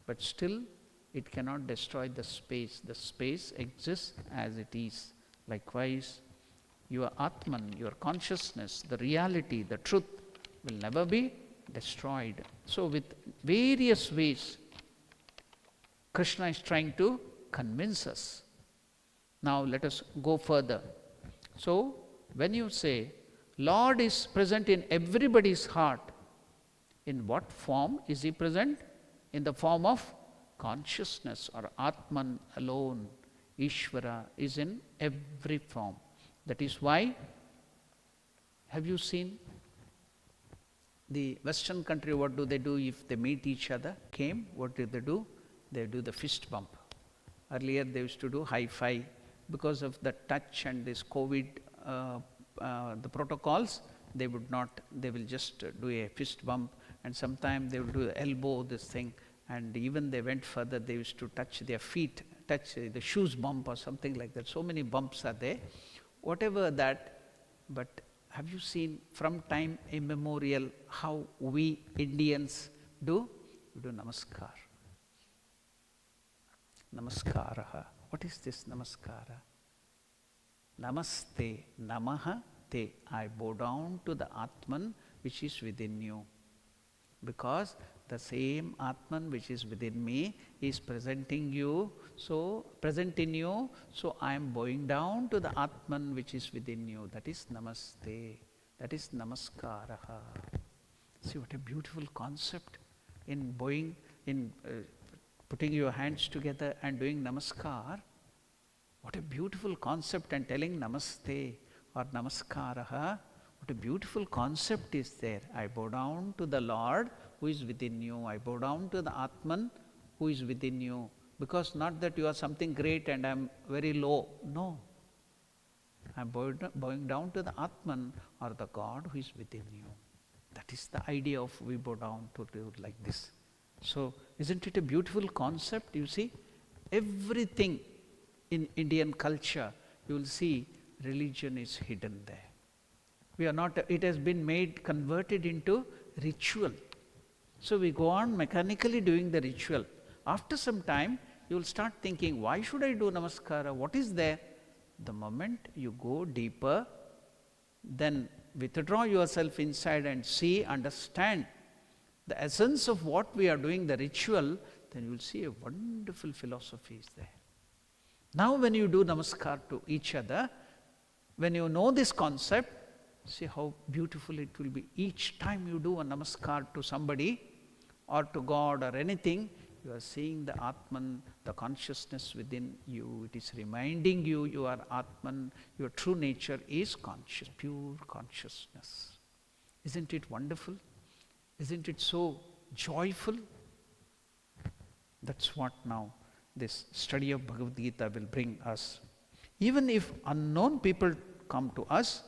but still it cannot destroy the space. The space exists as it is. Likewise, your Atman, your consciousness, the reality, the truth will never be destroyed. So with various ways, Krishna is trying to convince us. Now let us go further. So when you say Lord is present in everybody's heart, in what form is he present? In the form of consciousness or Atman alone. Ishvara is in every form. That is why, have you seen the Western country, what do they do if they meet each other? What do? They do the fist bump. Earlier they used to do high-five. Because of the touch and this COVID, the protocols, they will just do a fist bump, and sometimes they will do the elbow, this thing, and even they went further, they used to touch their feet, touch the shoes bump or something like that. So many bumps are there. Whatever that, but have you seen from time immemorial how we Indians do? We do namaskar. Namaskaraha. What is this namaskara? Namaste, namaha te. I bow down to the Atman which is within you. Because the same Atman which is within me is present in you, so I am bowing down to the Atman which is within you. That is namaste. That is namaskaraha. See what a beautiful concept in bowing, in putting your hands together and doing namaskar. What a beautiful concept, and telling namaste or namaskaraha. What a beautiful concept is there. I bow down to the Lord who is within you. I bow down to the Atman who is within you. Because not that you are something great and I am very low. No. I am bowing down to the Atman or the God who is within you. That is the idea of we bow down to do like this. So isn't it a beautiful concept? You see, everything in Indian culture, you will see religion is hidden there. We are not, it has been converted into ritual. So we go on mechanically doing the ritual. After some time, you will start thinking, why should I do namaskara? What is there? The moment you go deeper, then withdraw yourself inside and see, understand the essence of what we are doing, the ritual, then you will see a wonderful philosophy is there. Now when you do namaskar to each other, when you know this concept, see how beautiful it will be. Each time you do a namaskar to somebody or to God or anything, you are seeing the Atman, the consciousness within you. It is reminding you, you are Atman, your true nature is conscious, pure consciousness. Isn't it wonderful? Isn't it so joyful? That's what now this study of Bhagavad Gita will bring us. Even if unknown people come to us,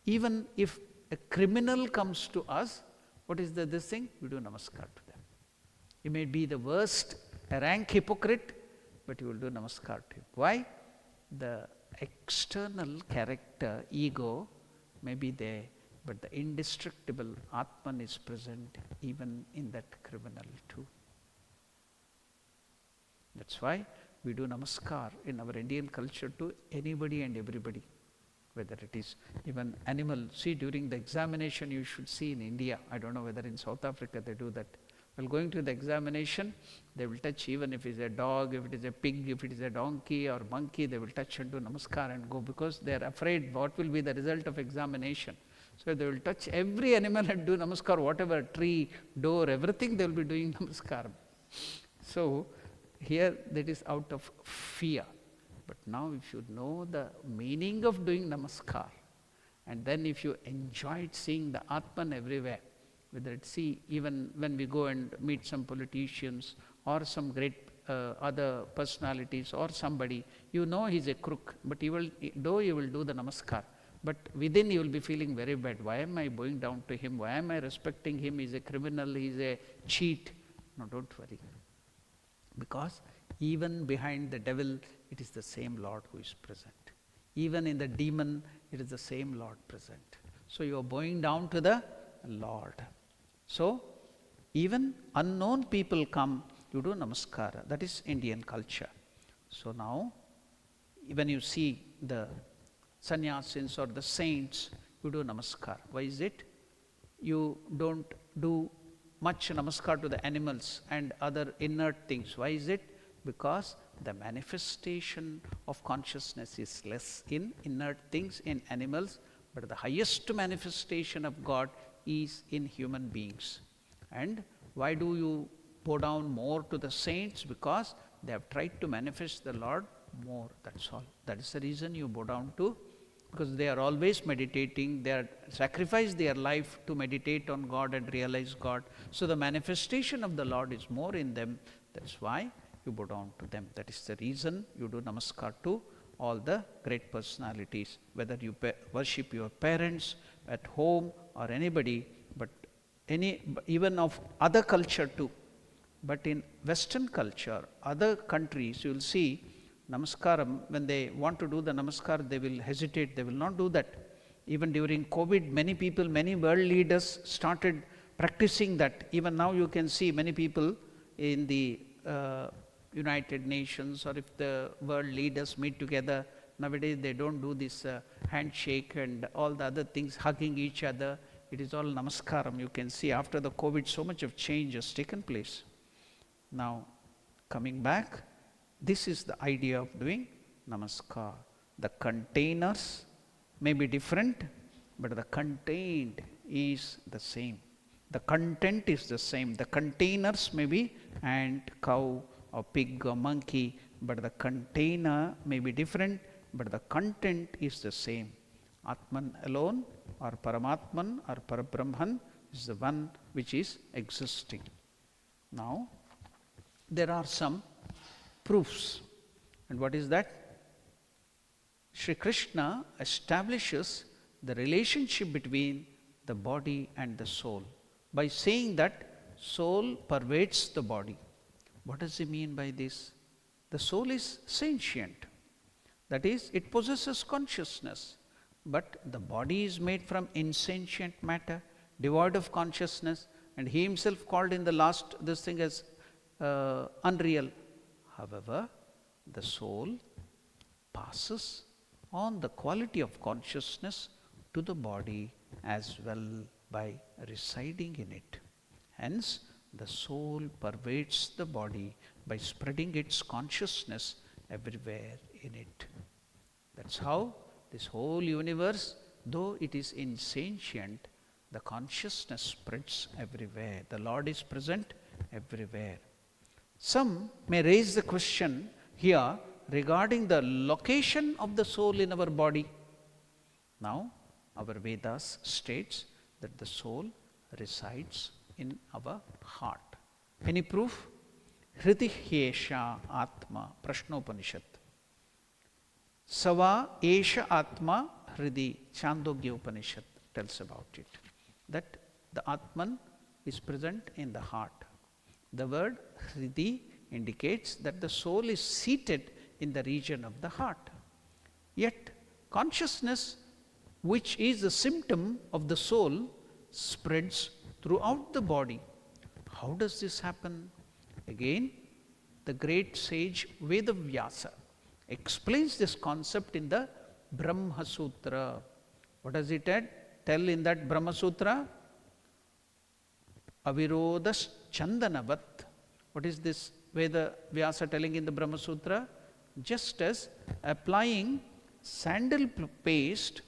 even if a criminal comes to us, what is this thing? We do namaskar to them. He may be the worst, a rank hypocrite, but you will do namaskar to him. Why? The external character, ego, may be there, but the indestructible Atman is present even in that criminal too. That's why we do namaskar in our Indian culture to anybody and everybody, whether it is even animal. See, during the examination you should see in India, I don't know whether in South Africa they do that. While going to the examination, they will touch, even if it is a dog, if it is a pig, if it is a donkey or monkey, they will touch and do namaskar and go, because they are afraid what will be the result of examination. So they will touch every animal and do namaskar, whatever, tree, door, everything they will be doing namaskar. So here that is out of fear. But now if you know the meaning of doing namaskar, and then if you enjoyed seeing the Atman everywhere, whether it's, see, even when we go and meet some politicians or some great other personalities or somebody, you know he's a crook, but you will do the namaskar. But within you will be feeling very bad. Why am I bowing down to him? Why am I respecting him? He's a criminal, he's a cheat. No, don't worry. Because even behind the devil, it is the same Lord who is present. Even in the demon, it is the same Lord present. So you are bowing down to the Lord. So even unknown people come, you do namaskara. That is Indian culture. So now, when you see the sannyasis or the saints, you do namaskar. Why is it? You don't do much namaskar to the animals and other inert things. Why is it? Because the manifestation of consciousness is less in inert things, in animals, but the highest manifestation of God is in human beings. And why do you bow down more to the saints? Because they have tried to manifest the Lord more, that's all. That is the reason you bow down to, because they are always meditating, they are sacrificed their life to meditate on God and realize God. So the manifestation of the Lord is more in them. That's why you bow down to them. That is the reason you do namaskar to all the great personalities, whether you worship your parents at home or anybody, but even of other culture too. But in Western culture, other countries, you will see namaskaram, when they want to do the namaskar, they will hesitate, they will not do that. Even during COVID, many people, many world leaders started practicing that. Even now you can see many people in the United Nations, or if the world leaders meet together, nowadays they don't do this handshake and all the other things, hugging each other. It is all namaskaram. You can see after the COVID, so much of change has taken place. Now, coming back, this is the idea of doing namaskar. The containers may be different, but the contained is the same. The content is the same. The containers may be ant, cow, or pig or monkey, but the container may be different, but the content is the same. Atman alone, or Paramatman, or Parabrahman, is the one which is existing. Now, there are some proofs. And what is that? Sri Krishna establishes the relationship between the body and the soul by saying that soul pervades the body. What does he mean by this? The soul is sentient. That is, it possesses consciousness. But the body is made from insentient matter, devoid of consciousness, and he himself called in the last this thing as unreal. However, the soul passes on the quality of consciousness to the body as well by residing in it. Hence, the soul pervades the body by spreading its consciousness everywhere in it. That's how this whole universe, though it is insentient, the consciousness spreads everywhere. The Lord is present everywhere. Some may raise the question here regarding the location of the soul in our body. Now, our Vedas states that the soul resides in our heart. Any proof? Hriti Hyesha Atma, Prashnopanishad. Sava Esha Atma Hridi, Chandogya Upanishad tells about it. That the Atman is present in the heart. The word Hridi indicates that the soul is seated in the region of the heart. Yet consciousness, which is a symptom of the soul, spreads throughout the body. How does this happen? Again, the great sage Vedavyasa explains this concept in the Brahma Sutra. What does it tell in that Brahma Sutra? Avirodas Chandanavat. What is this Vedavyasa telling in the Brahma Sutra? Just as applying sandal paste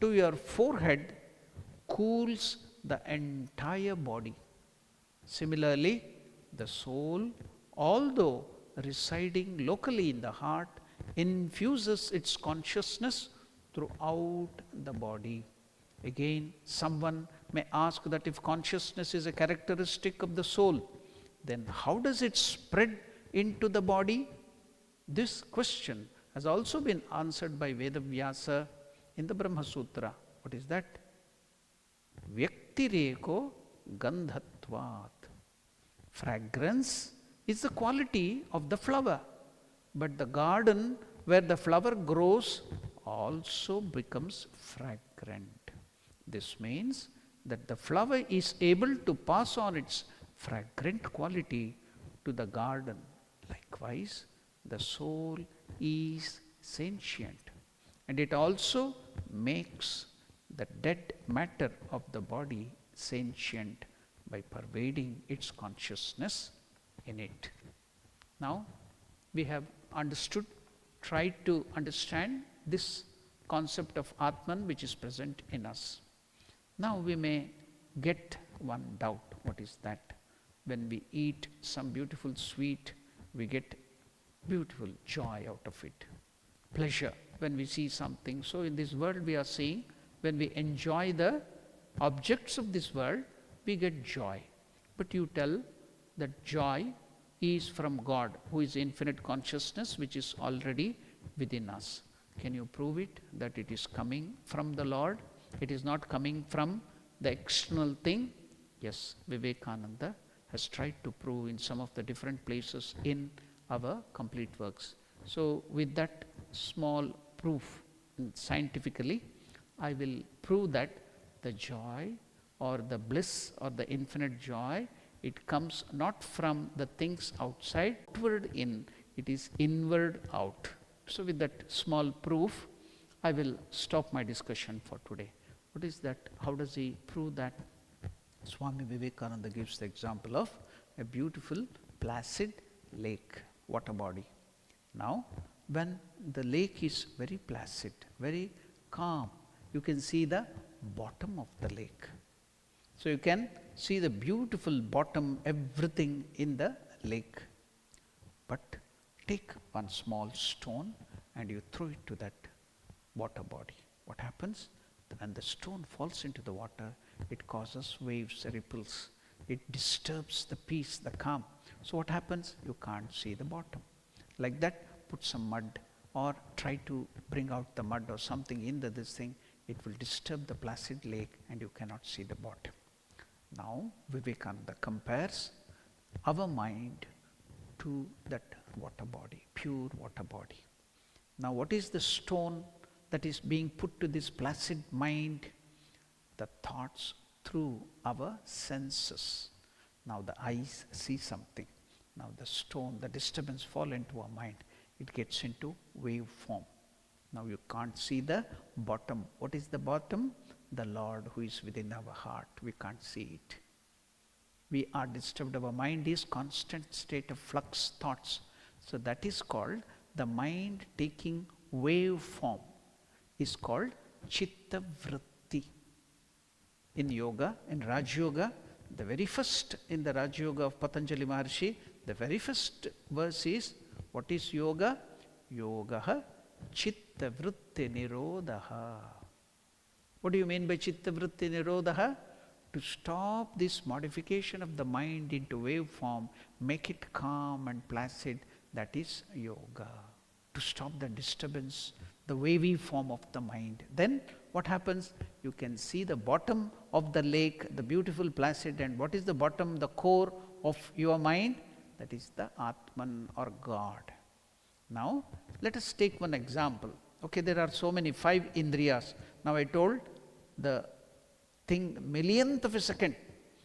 to your forehead cools the entire body. Similarly, the soul, although residing locally in the heart, infuses its consciousness throughout the body. Again, someone may ask that if consciousness is a characteristic of the soul, then how does it spread into the body? This question has also been answered by Vedavyasa in the Brahma Sutra. What is that? Vyaktireko gandhatvat. Fragrance is the quality of the flower, but the garden where the flower grows also becomes fragrant. This means that the flower is able to pass on its fragrant quality to the garden. Likewise, the soul is sentient, and it also makes the dead matter of the body sentient by pervading its consciousness in it. Now, we have tried to understand this concept of Atman which is present in us. Now, we may get one doubt. What is that? When we eat some beautiful sweet, we get beautiful joy out of it. Pleasure when we see something. So, in this world we are seeing, when we enjoy the objects of this world, we get joy. But you tell that joy is from God, who is infinite consciousness, which is already within us. Can you prove it, that it is coming from the Lord? It is not coming from the external thing? Yes, Vivekananda has tried to prove in some of the different places in our complete works. So, with that small proof, scientifically, I will prove that the joy or the bliss or the infinite joy, it comes not from the things outside, outward in, it is inward out. So, with that small proof, I will stop my discussion for today. What is that? How does he prove that? Swami Vivekananda gives the example of a beautiful placid lake, water body. Now, when the lake is very placid, very calm, you can see the bottom of the lake. So, you can see the beautiful bottom, everything in the lake. But take one small stone and you throw it to that water body. What happens? When the stone falls into the water, it causes waves, ripples. It disturbs the peace, the calm. So what happens? You can't see the bottom. Like that, put some mud or try to bring out the mud or something in this thing. It will disturb the placid lake and you cannot see the bottom. Now, Vivekananda compares our mind to that water body, pure water body. Now, what is the stone that is being put to this placid mind? The thoughts through our senses. Now, the eyes see something. Now, the stone, the disturbance fall into our mind. It gets into wave form. Now, you can't see the bottom. What is the bottom? The Lord who is within our heart. We can't see it. We are disturbed. Our mind is constant state of flux thoughts. So that is called the mind taking wave form. Is called Chitta Vritti. In yoga, in Raj Yoga, the very first in the Raj Yoga of Patanjali Maharshi, the very first verse is, what is yoga? Yogaha Chitta Vritti Nirodha. What do you mean by Chitta Vritti Nirodha? To stop this modification of the mind into wave form, make it calm and placid, that is yoga. To stop the disturbance, the wavy form of the mind. Then what happens? You can see the bottom of the lake, the beautiful placid, and what is the bottom, the core of your mind? That is the Atman or God. Now, let us take one example. Okay, there are so many, 5 indriyas. Now I told the thing, millionth of a second.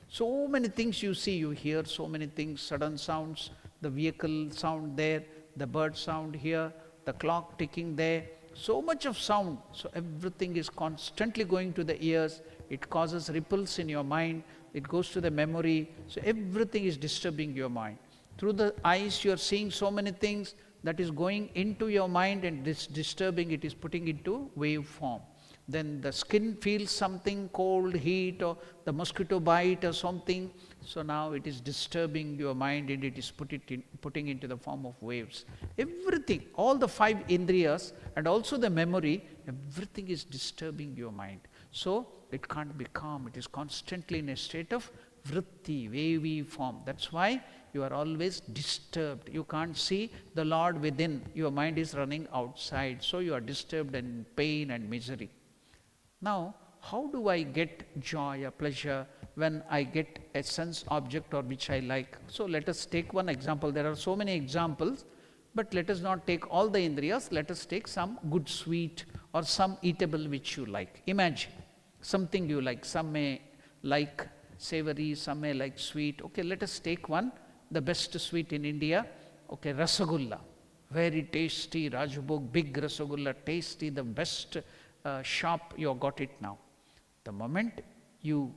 So many things you see, you hear so many things, sudden sounds, the vehicle sound there, the bird sound here, the clock ticking there, so much of sound. So everything is constantly going to the ears, it causes ripples in your mind, it goes to the memory, so everything is disturbing your mind. Through the eyes you are seeing so many things that is going into your mind and disturbing, it is putting into wave form. Then the skin feels something, cold, heat, or the mosquito bite or something. So now it is disturbing your mind and it is putting into the form of waves. Everything, all the 5 indriyas and also the memory, everything is disturbing your mind. So it can't be calm, it is constantly in a state of vritti, wavy form. That's why you are always disturbed. You can't see the Lord within, your mind is running outside. So you are disturbed and in pain and misery. Now, how do I get joy or pleasure when I get a sense object or which I like? So let us take one example. There are so many examples, but let us not take all the indriyas. Let us take some good sweet or some eatable which you like. Imagine something you like. Some may like savory, some may like sweet. Okay, let us take one, the best sweet in India. Okay, rasagulla. Very tasty, Rajbhog, big rasagulla, tasty, the best shop, you got it now. The moment you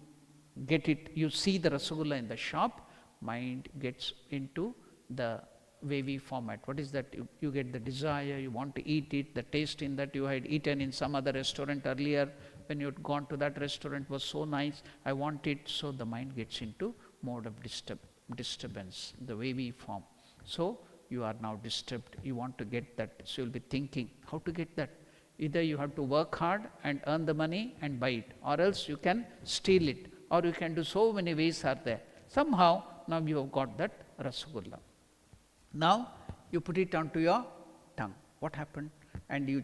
get it, you see the rasagulla in the shop, mind gets into the wavy format. What is that? You get the desire, you want to eat it, the taste in that you had eaten in some other restaurant earlier, when you had gone to that restaurant was so nice, I want it, so the mind gets into mode of disturbance, the wavy form. So you are now disturbed, you want to get that, so you'll be thinking, how to get that? Either you have to work hard and earn the money and buy it, or else you can steal it, or you can do so many ways are there. Somehow, now you have got that rasagulla. Now, you put it onto your tongue. What happened? And you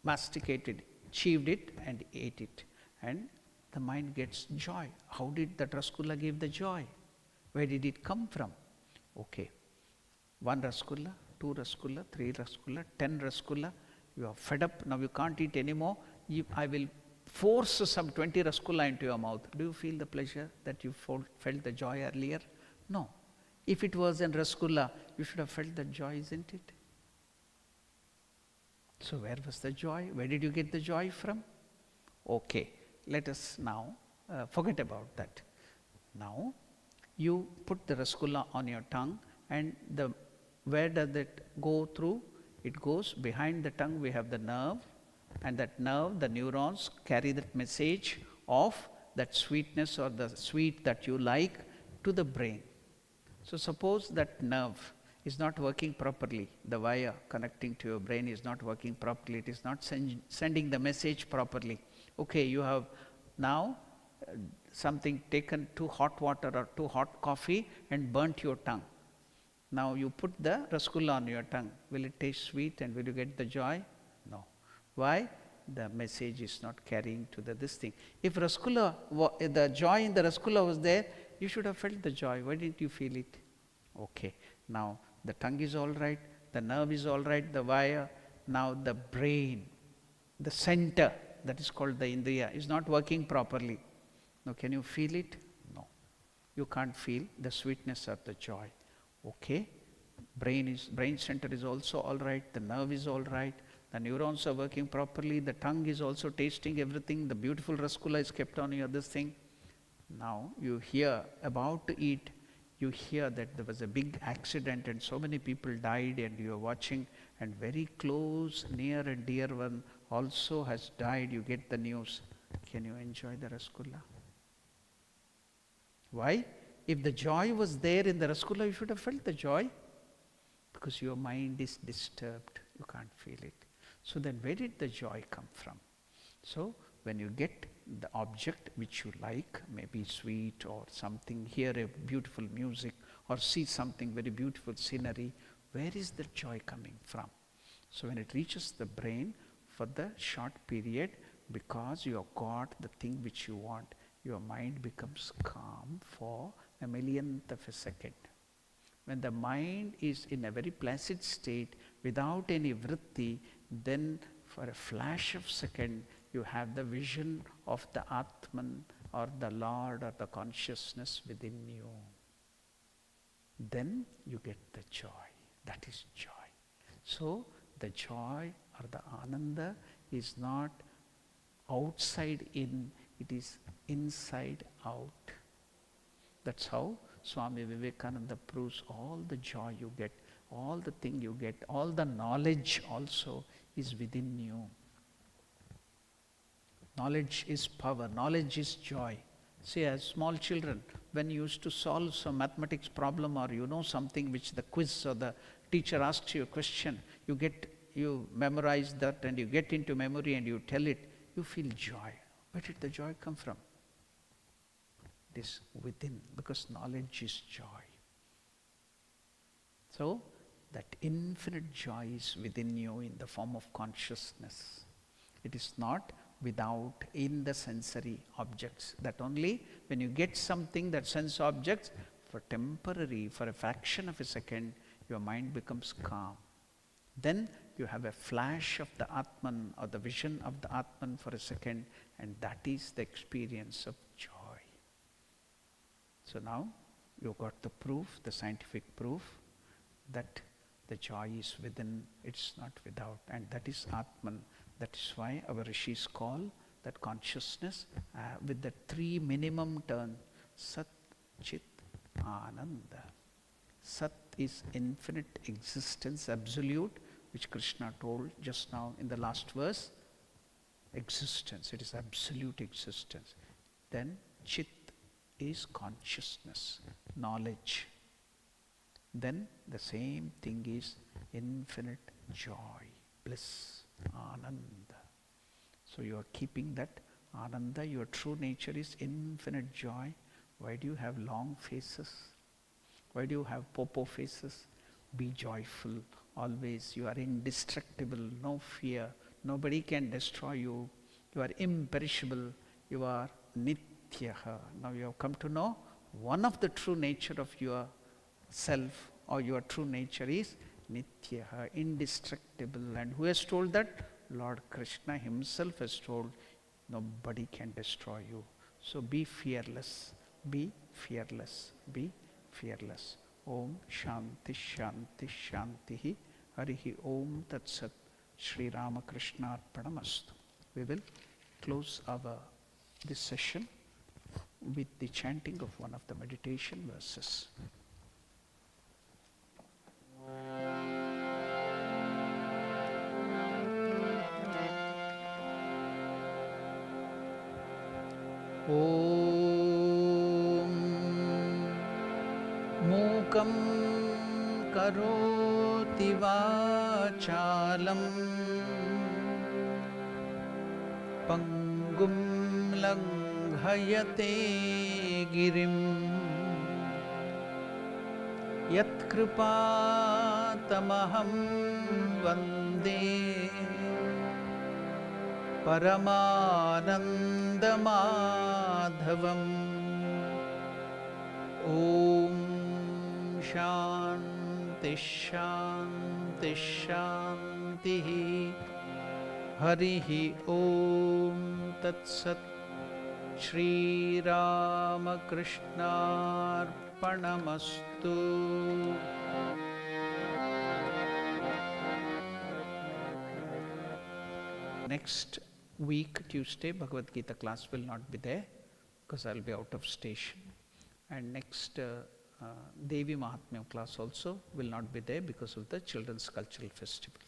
masticated, chewed it and ate it. And the mind gets joy. How did that rasgulla give the joy? Where did it come from? Okay, 1 rasgulla, 2 rasgulla, 3 rasgulla, 10 rasgulla. You are fed up, now you can't eat anymore. I will force some 20 rasgulla into your mouth. Do you feel the pleasure that you felt the joy earlier? No. If it was in rasgulla, you should have felt the joy, isn't it? So where was the joy? Where did you get the joy from? Okay, let us now forget about that. Now, you put the rasgulla on your tongue, and where does it go through? It goes behind the tongue, we have the nerve, and that nerve, the neurons carry that message of that sweetness or the sweet that you like to the brain. So suppose that nerve is not working properly, the wire connecting to your brain is not working properly, it is not sending the message properly. Okay, you have now something taken too hot water or too hot coffee and burnt your tongue. Now you put the rasgulla on your tongue. Will it taste sweet and will you get the joy? No. Why? The message is not carrying to this thing. If rasgulla, the joy in the rasgulla was there, you should have felt the joy. Why didn't you feel it? Okay. Now the tongue is all right, the nerve is all right, the wire. Now the brain, the center, that is called the indriya, is not working properly. Now can you feel it? No. You can't feel the sweetness or the joy. Okay, brain center is also all right, the nerve is all right, the neurons are working properly, the tongue is also tasting everything, the beautiful rasgulla is kept on your this thing. Now you hear about to eat, you hear that there was a big accident and so many people died and you are watching, and very close, near and dear one also has died, you get the news. Can you enjoy the rasgulla? Why? If the joy was there in the rasgulla, you should have felt the joy, because your mind is disturbed, you can't feel it. So then where did the joy come from? So when you get the object which you like, maybe sweet or something, hear a beautiful music or see something very beautiful scenery, where is the joy coming from? So when it reaches the brain, for the short period, because you have got the thing which you want, your mind becomes calm for a millionth of a second. When the mind is in a very placid state without any vritti, then for a flash of second you have the vision of the Atman or the Lord or the consciousness within you. Then you get the joy. That is joy. So the joy or the Ananda is not outside in, it is inside out. That's how Swami Vivekananda proves all the joy you get, all the thing you get, all the knowledge also is within you. Knowledge is power, knowledge is joy. See, as small children, when you used to solve some mathematics problem or you know something which the quiz or the teacher asks you a question, you memorize that and you get into memory and you tell it, you feel joy. Where did the joy come from? It is within, because knowledge is joy. So, that infinite joy is within you in the form of consciousness. It is not without in the sensory objects. That only when you get something, that sense objects, for temporary, for a fraction of a second, your mind becomes calm. Then you have a flash of the Atman or the vision of the Atman for a second, and that is the experience of joy. So now you got the proof, the scientific proof, that the joy is within, it's not without, and that is Atman. That is why our rishis call that consciousness with the three minimum turn, Sat, Chit, Ananda. Sat is infinite existence, absolute, which Krishna told just now in the last verse. Existence, it is absolute existence. Then Chit is consciousness, knowledge. Then the same thing is infinite joy, bliss, Ananda. So you are keeping that Ananda, your true nature is infinite joy. Why do you have long faces? Why do you have popo faces? Be joyful always. You are indestructible, no fear. Nobody can destroy you. You are imperishable. You are nityaha. Now you have come to know one of the true nature of your self or your true nature is nityaha, indestructible. And who has told that? Lord Krishna himself has told, nobody can destroy you. So be fearless, be fearless, be fearless. Om Shanti Shanti Shantihi Harihi Om Tat Sat Shri Ramakrishna Arpanamastu. We will close this session with the chanting of one of the meditation verses. Om Mukam Karoti Vachalam Pangum Langhayate Girim Yat Kripa Tamaham Vande Paramanandamadhavam. Om Shanti Shanti Shanti Harihi Om Tat Sat Shri Ramakrishna Arpanamastu. Next week, Tuesday, Bhagavad Gita class will not be there because I will be out of station. And next Devi Mahatmya class also will not be there because of the children's cultural festival.